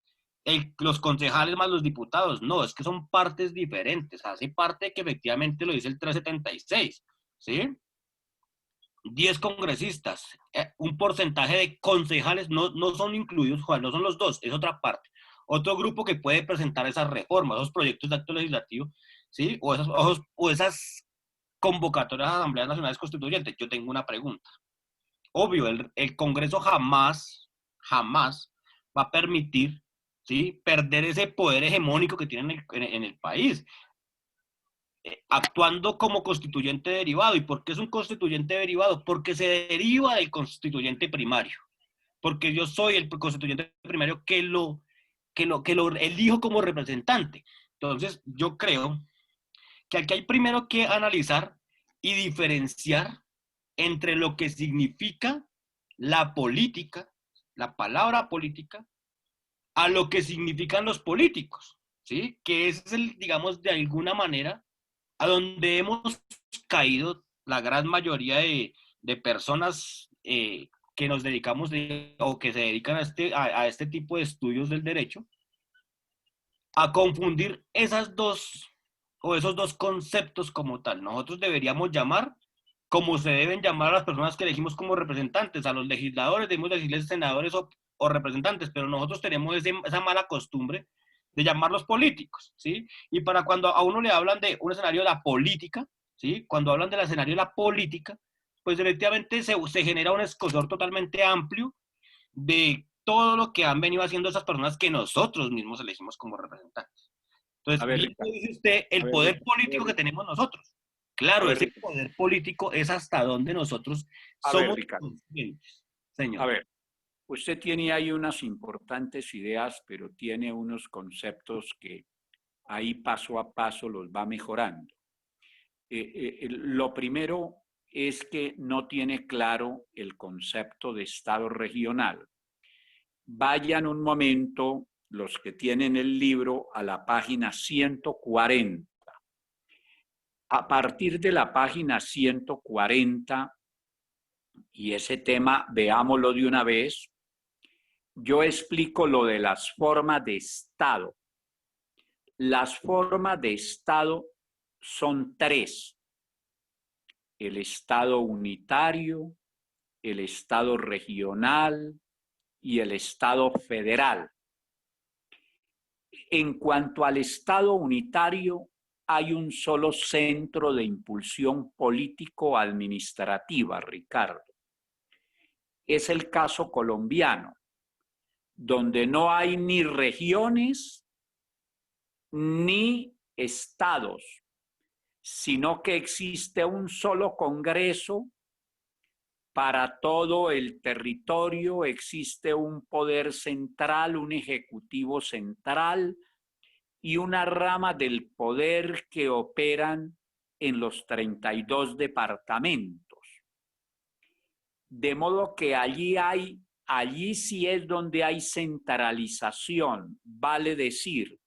los concejales más los diputados, no, es que son partes diferentes. Hace parte que efectivamente lo dice el 376, ¿sí? 10 congresistas, un porcentaje de concejales, no son incluidos, Juan, no son los dos, es otra parte. Otro grupo que puede presentar esas reformas, esos proyectos de acto legislativo, ¿sí? O esas convocatorias a asambleas nacionales constituyentes. Yo tengo una pregunta. Obvio, el Congreso jamás va a permitir, ¿sí?, perder ese poder hegemónico que tiene en el país, actuando como constituyente derivado. ¿Y por qué es un constituyente derivado? Porque se deriva del constituyente primario. Porque yo soy el constituyente primario que lo elijo como representante. Entonces, yo creo que aquí hay primero que analizar y diferenciar entre lo que significa la política, la palabra política, a lo que significan los políticos, ¿sí? Que ese es digamos, de alguna manera, a donde hemos caído la gran mayoría de personas que nos dedicamos o que se dedican a este tipo de estudios del derecho, a confundir esos dos conceptos como tal. Nosotros deberíamos llamar como se deben llamar a las personas que elegimos como representantes. A los legisladores debemos decirles senadores o representantes, pero nosotros tenemos esa mala costumbre de llamarlos políticos, ¿sí? Y para cuando a uno le hablan de un escenario de la política, ¿sí? Cuando hablan del escenario de la política, pues efectivamente se genera un escozor totalmente amplio de todo lo que han venido haciendo esas personas que nosotros mismos elegimos como representantes. Entonces, bien dice usted, el poder político que tenemos nosotros. Claro, ese poder político es hasta donde nosotros somos conscientes. Señor. A ver, usted tiene ahí unas importantes ideas, pero tiene unos conceptos que ahí paso a paso los va mejorando. Lo primero es que no tiene claro el concepto de Estado regional. Vayan un momento, los que tienen el libro, a la página 140. A partir de la página 140, y ese tema veámoslo de una vez, yo explico lo de las formas de Estado. Las formas de Estado son 3. El Estado unitario, el Estado regional y el Estado federal. En cuanto al Estado unitario, hay un solo centro de impulsión político-administrativa, Ricardo. Es el caso colombiano, donde no hay ni regiones ni estados, sino que existe un solo Congreso para todo el territorio, existe un poder central, un ejecutivo central, y una rama del poder que operan en los 32 departamentos. De modo que allí sí es donde hay centralización, vale decir,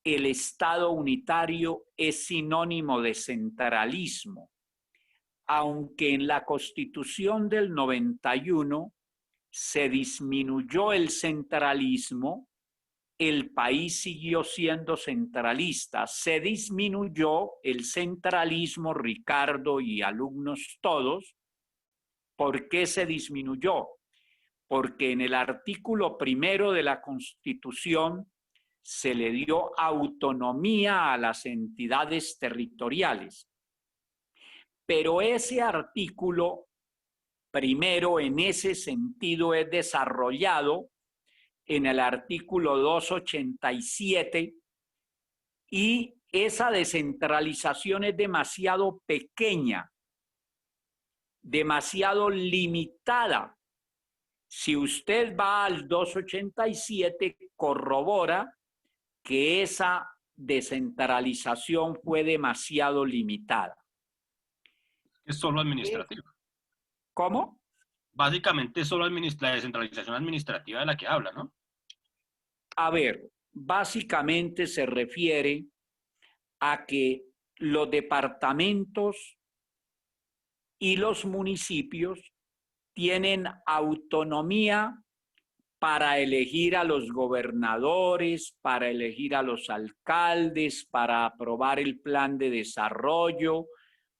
el Estado unitario es sinónimo de centralismo, aunque en la Constitución del 91 se disminuyó el centralismo, el país siguió siendo centralista. Se disminuyó el centralismo, Ricardo y alumnos todos. ¿Por qué se disminuyó? Porque en el artículo 1 de la Constitución se le dio autonomía a las entidades territoriales. Pero ese artículo primero en ese sentido es desarrollado en el artículo 287, y esa descentralización es demasiado pequeña, demasiado limitada. Si usted va al 287, corrobora que esa descentralización fue demasiado limitada. Es solo administrativa. ¿Cómo? Básicamente es solo la descentralización administrativa de la que habla, ¿no? A ver, básicamente se refiere a que los departamentos y los municipios tienen autonomía para elegir a los gobernadores, para elegir a los alcaldes, para aprobar el plan de desarrollo,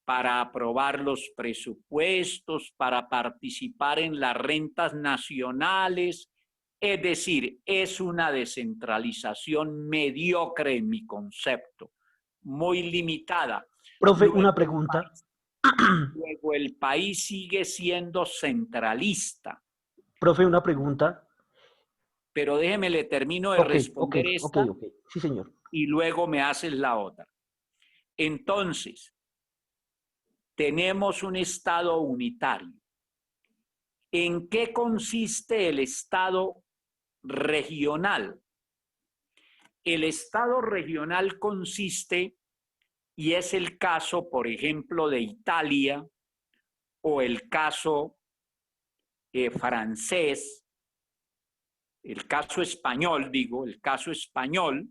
para aprobar los presupuestos, para participar en las rentas nacionales. Es decir, es una descentralización mediocre en mi concepto, muy limitada. Profe, una pregunta. Luego el país sigue siendo centralista. Profe, una pregunta. Pero déjeme, le termino de responder esta. Sí, señor. Y luego me haces la otra. Entonces, tenemos un Estado unitario. ¿En qué consiste el Estado regional? El Estado regional consiste, y es el caso, por ejemplo, de Italia, o el caso francés, el caso español, el caso español,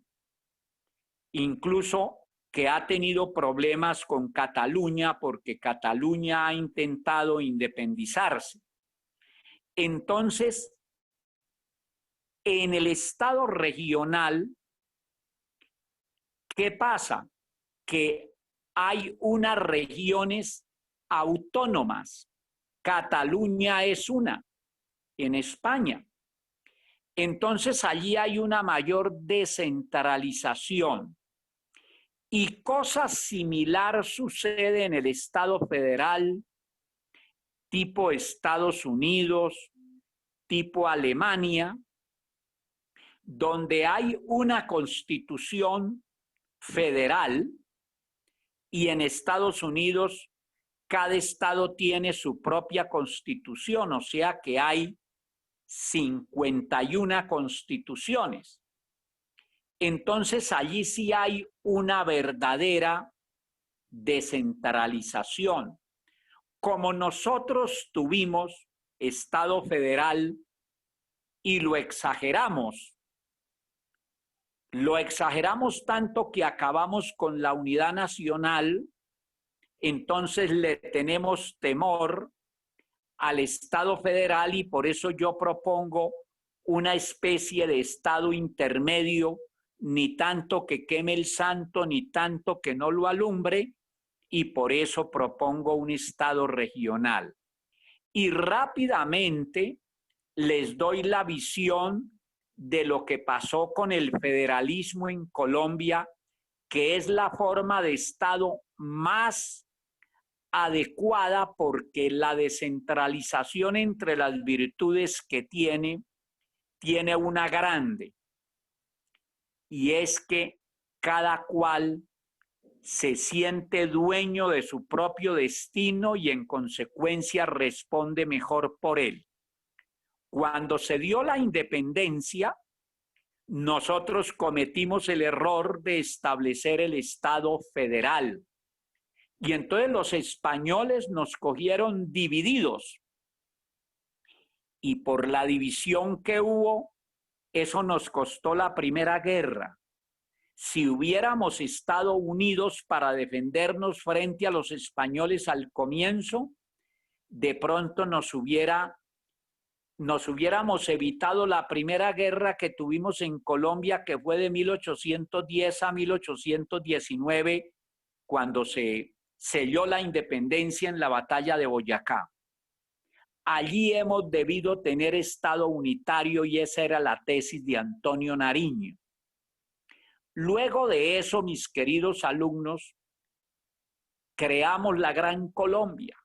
incluso que ha tenido problemas con Cataluña porque Cataluña ha intentado independizarse. Entonces, en el Estado regional, ¿qué pasa? Que hay unas regiones autónomas. Cataluña es una en España. Entonces, allí hay una mayor descentralización. Y cosa similar sucede en el Estado federal, tipo Estados Unidos, tipo Alemania, donde hay una constitución federal y en Estados Unidos cada estado tiene su propia constitución, o sea que hay 51 constituciones. Entonces, allí sí hay una verdadera descentralización. Como nosotros tuvimos Estado federal y lo exageramos tanto que acabamos con la unidad nacional, entonces le tenemos temor al Estado federal y por eso yo propongo una especie de Estado intermedio, ni tanto que queme el santo, ni tanto que no lo alumbre, y por eso propongo un Estado regional. Y rápidamente les doy la visión de lo que pasó con el federalismo en Colombia, que es la forma de Estado más adecuada porque la descentralización entre las virtudes que tiene una grande, y es que cada cual se siente dueño de su propio destino y en consecuencia responde mejor por él. Cuando se dio la independencia, nosotros cometimos el error de establecer el Estado federal. Y entonces los españoles nos cogieron divididos. Y por la división que hubo, eso nos costó la Primera Guerra. Si hubiéramos estado unidos para defendernos frente a los españoles al comienzo, de pronto nos hubiéramos evitado la Primera Guerra que tuvimos en Colombia, que fue de 1810 a 1819, cuando se selló la independencia en la batalla de Boyacá. Allí hemos debido tener Estado unitario y esa era la tesis de Antonio Nariño. Luego de eso, mis queridos alumnos, creamos la Gran Colombia,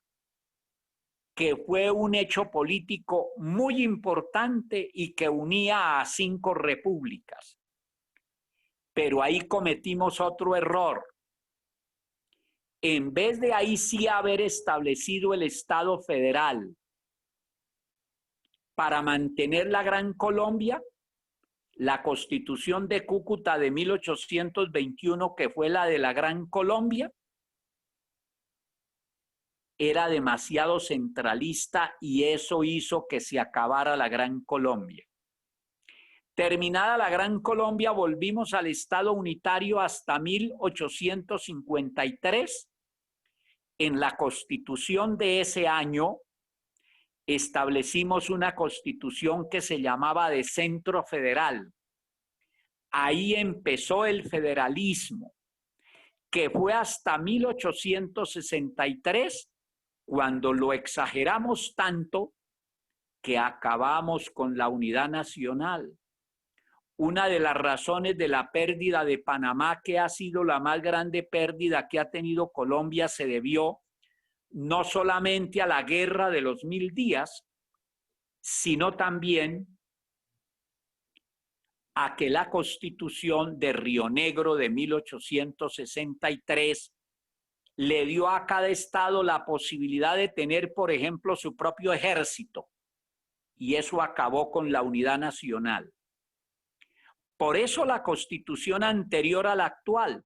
que fue un hecho político muy importante y que unía a 5 repúblicas. Pero ahí cometimos otro error. En vez de ahí sí haber establecido el Estado federal para mantener la Gran Colombia, la Constitución de Cúcuta de 1821, que fue la de la Gran Colombia, era demasiado centralista y eso hizo que se acabara la Gran Colombia. Terminada la Gran Colombia, volvimos al Estado unitario hasta 1853. En la Constitución de ese año establecimos una Constitución que se llamaba de Centro Federal. Ahí empezó el federalismo, que fue hasta 1863, cuando lo exageramos tanto que acabamos con la unidad nacional. Una de las razones de la pérdida de Panamá, que ha sido la más grande pérdida que ha tenido Colombia, se debió no solamente a la guerra de los 1000 días, sino también a que la Constitución de Río Negro de 1863 le dio a cada estado la posibilidad de tener, por ejemplo, su propio ejército, y eso acabó con la unidad nacional. Por eso la Constitución anterior a la actual,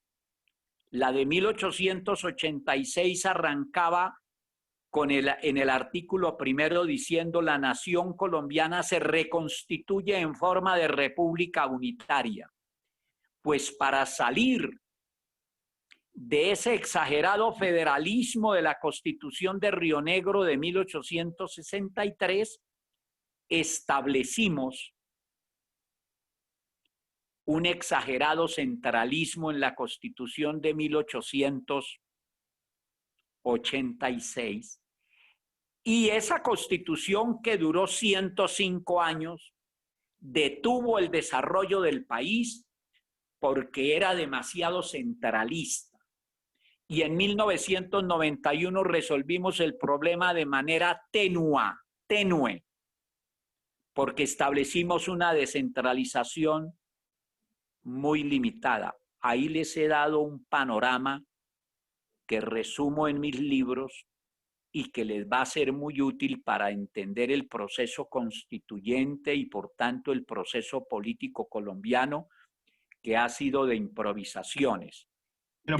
la de 1886, arrancaba en el artículo primero diciendo: la nación colombiana se reconstituye en forma de república unitaria. Pues para salir de ese exagerado federalismo de la Constitución de Río Negro de 1863, establecimos un exagerado centralismo en la Constitución de 1886. Y esa Constitución, que duró 105 años, detuvo el desarrollo del país porque era demasiado centralista. Y en 1991 resolvimos el problema de manera tenue, porque establecimos una descentralización muy limitada. Ahí les he dado un panorama que resumo en mis libros y que les va a ser muy útil para entender el proceso constituyente y por tanto el proceso político colombiano, que ha sido de improvisaciones. De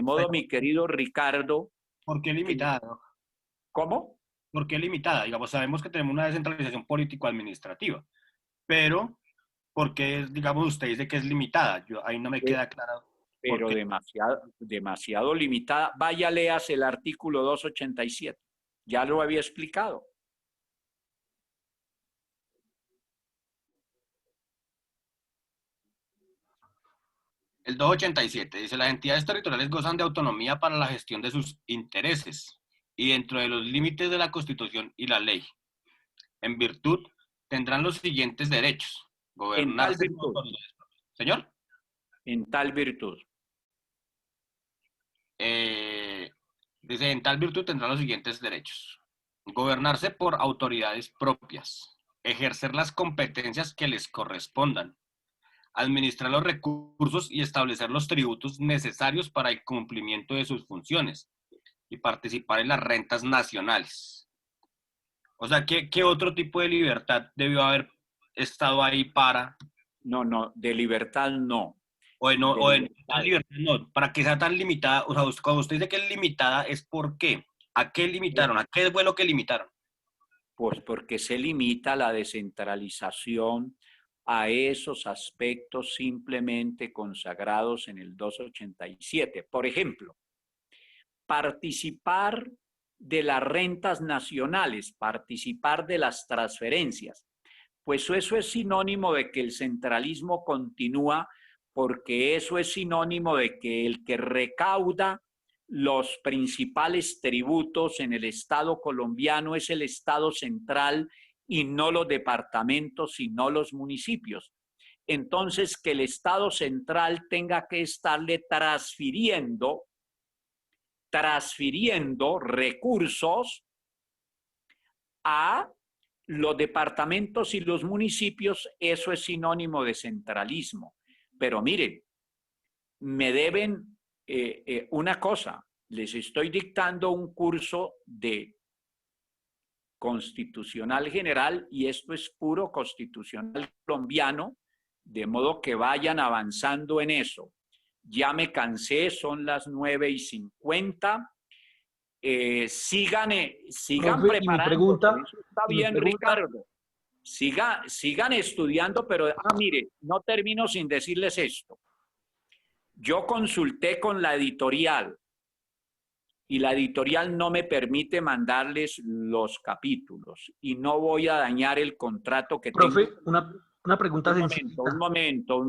modo, mi querido Ricardo... ¿Por qué limitada? ¿Cómo? ¿Por qué limitada? Digamos, sabemos que tenemos una descentralización político-administrativa, pero ¿por qué, digamos, usted dice que es limitada? Ahí no me queda claro. Pero demasiado limitada. Vaya, leas el artículo 287. Ya lo había explicado. El 287 dice: las entidades territoriales gozan de autonomía para la gestión de sus intereses y dentro de los límites de la Constitución y la ley. En virtud, tendrán los siguientes derechos. Gobernarse por autoridades propias. ¿Señor? En tal virtud. Dice: en tal virtud tendrán los siguientes derechos. Gobernarse por autoridades propias. Ejercer las competencias que les correspondan. Administrar los recursos y establecer los tributos necesarios para el cumplimiento de sus funciones y participar en las rentas nacionales. O sea, ¿qué otro tipo de libertad debió haber estado ahí para? No, de libertad no. Libertad no, para que sea tan limitada. O sea, cuando usted dice que es limitada, ¿es por qué? ¿A qué limitaron? ¿A qué fue lo que limitaron? Pues porque se limita la descentralización a esos aspectos simplemente consagrados en el 287. Por ejemplo, participar de las rentas nacionales, participar de las transferencias. Pues eso es sinónimo de que el centralismo continúa, porque eso es sinónimo de que el que recauda los principales tributos en el Estado colombiano es el Estado central y no los departamentos, sino los municipios. Entonces, que el Estado central tenga que estarle transfiriendo recursos a los departamentos y los municipios, eso es sinónimo de centralismo. Pero miren, me deben una cosa, les estoy dictando un curso de constitucional general y esto es puro constitucional colombiano, de modo que vayan avanzando en eso. Ya me cansé, son las 9:50. Sigan Profe, preparando. pregunta, Está bien, Ricardo. Sigan estudiando, pero mire, no termino sin decirles esto. Yo consulté con la editorial y la editorial no me permite mandarles los capítulos y no voy a dañar el contrato que Profe, tengo. una pregunta sencilla. Un momento.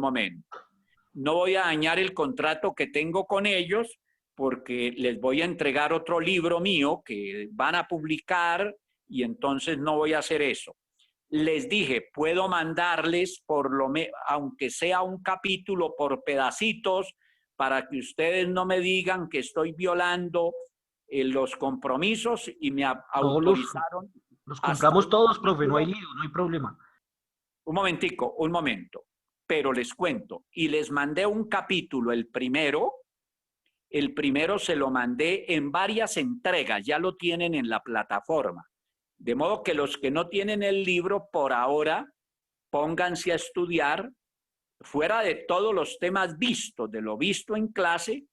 No voy a dañar el contrato que tengo con ellos porque les voy a entregar otro libro mío que van a publicar y entonces no voy a hacer eso. Les dije, puedo mandarles aunque sea un capítulo por pedacitos para que ustedes no me digan que estoy violando los compromisos y me autorizaron. Los compramos todos, profe, no hay lío, no hay problema. Un momento. Pero les cuento, y les mandé un capítulo, el primero se lo mandé en varias entregas, ya lo tienen en la plataforma. De modo que los que no tienen el libro, por ahora, pónganse a estudiar, fuera de todos los temas vistos, de lo visto en clase,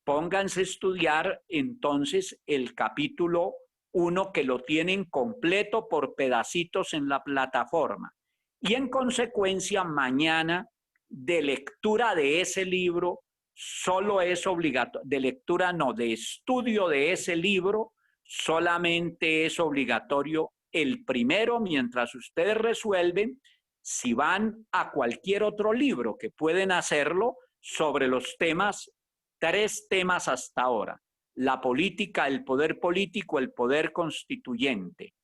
pónganse a estudiar entonces el capítulo 1 que lo tienen completo por pedacitos en la plataforma. Y en consecuencia, mañana, de lectura de ese libro, solo es obligatorio, de estudio de ese libro, solamente es obligatorio el primero, mientras ustedes resuelven si van a cualquier otro libro, que pueden hacerlo sobre los temas, 3 temas hasta ahora: la política, el poder político, el poder constituyente.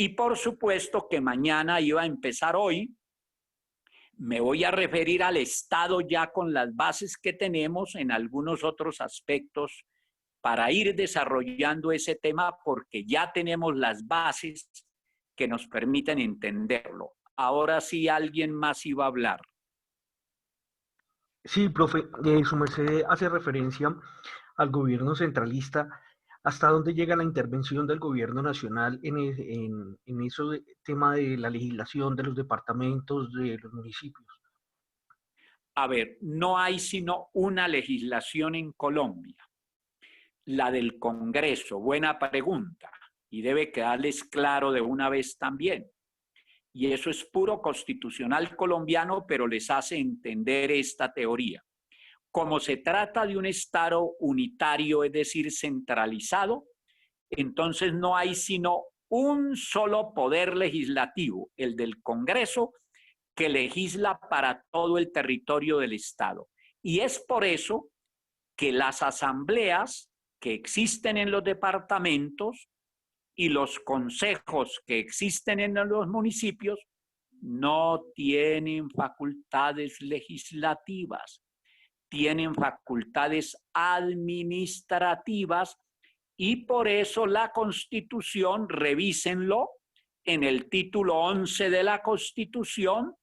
Y por supuesto que mañana iba a empezar hoy, me voy a referir al Estado ya con las bases que tenemos en algunos otros aspectos para ir desarrollando ese tema porque ya tenemos las bases que nos permiten entenderlo. Ahora sí alguien más iba a hablar. Sí, profe, su merced hace referencia al gobierno centralista. ¿Hasta dónde llega la intervención del gobierno nacional en eso tema de la legislación de los departamentos, de los municipios? A ver, no hay sino una legislación en Colombia, la del Congreso. Buena pregunta, y debe quedarles claro de una vez también. Y eso es puro constitucional colombiano, pero les hace entender esta teoría. Como se trata de un Estado unitario, es decir, centralizado, entonces no hay sino un solo poder legislativo, el del Congreso, que legisla para todo el territorio del Estado. Y es por eso que las asambleas que existen en los departamentos y los consejos que existen en los municipios no tienen facultades legislativas, tienen facultades administrativas y por eso la Constitución, revísenlo, en el título 11 de la Constitución,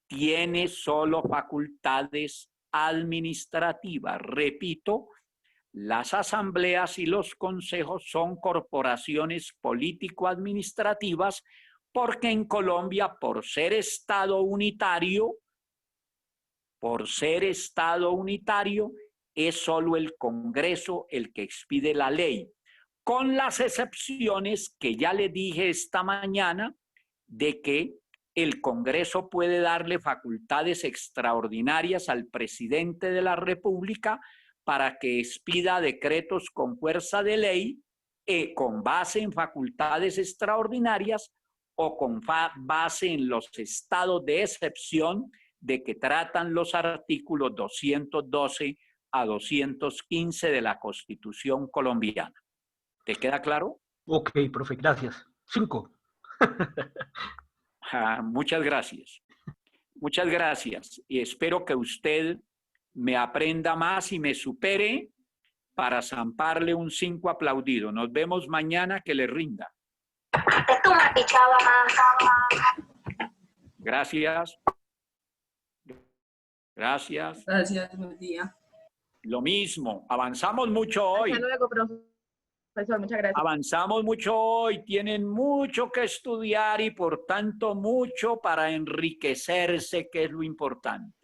tiene solo facultades administrativas. Repito, las asambleas y los consejos son corporaciones político-administrativas porque en Colombia, por ser Estado unitario, es solo el Congreso el que expide la ley, con las excepciones que ya le dije esta mañana de que el Congreso puede darle facultades extraordinarias al presidente de la República para que expida decretos con fuerza de ley con base en facultades extraordinarias o con base en los estados de excepción de que tratan los artículos 212 a 215 de la Constitución colombiana. ¿Te queda claro? Ok, profe, gracias. 5. Muchas gracias. Muchas gracias. Y espero que usted me aprenda más y me supere para zamparle un 5 aplaudido. Nos vemos mañana, que le rinda. Gracias. Gracias. Gracias, buen día. Lo mismo. Avanzamos mucho hoy. Hasta luego, profesor. Muchas gracias. Avanzamos mucho hoy. Tienen mucho que estudiar y por tanto mucho para enriquecerse, que es lo importante.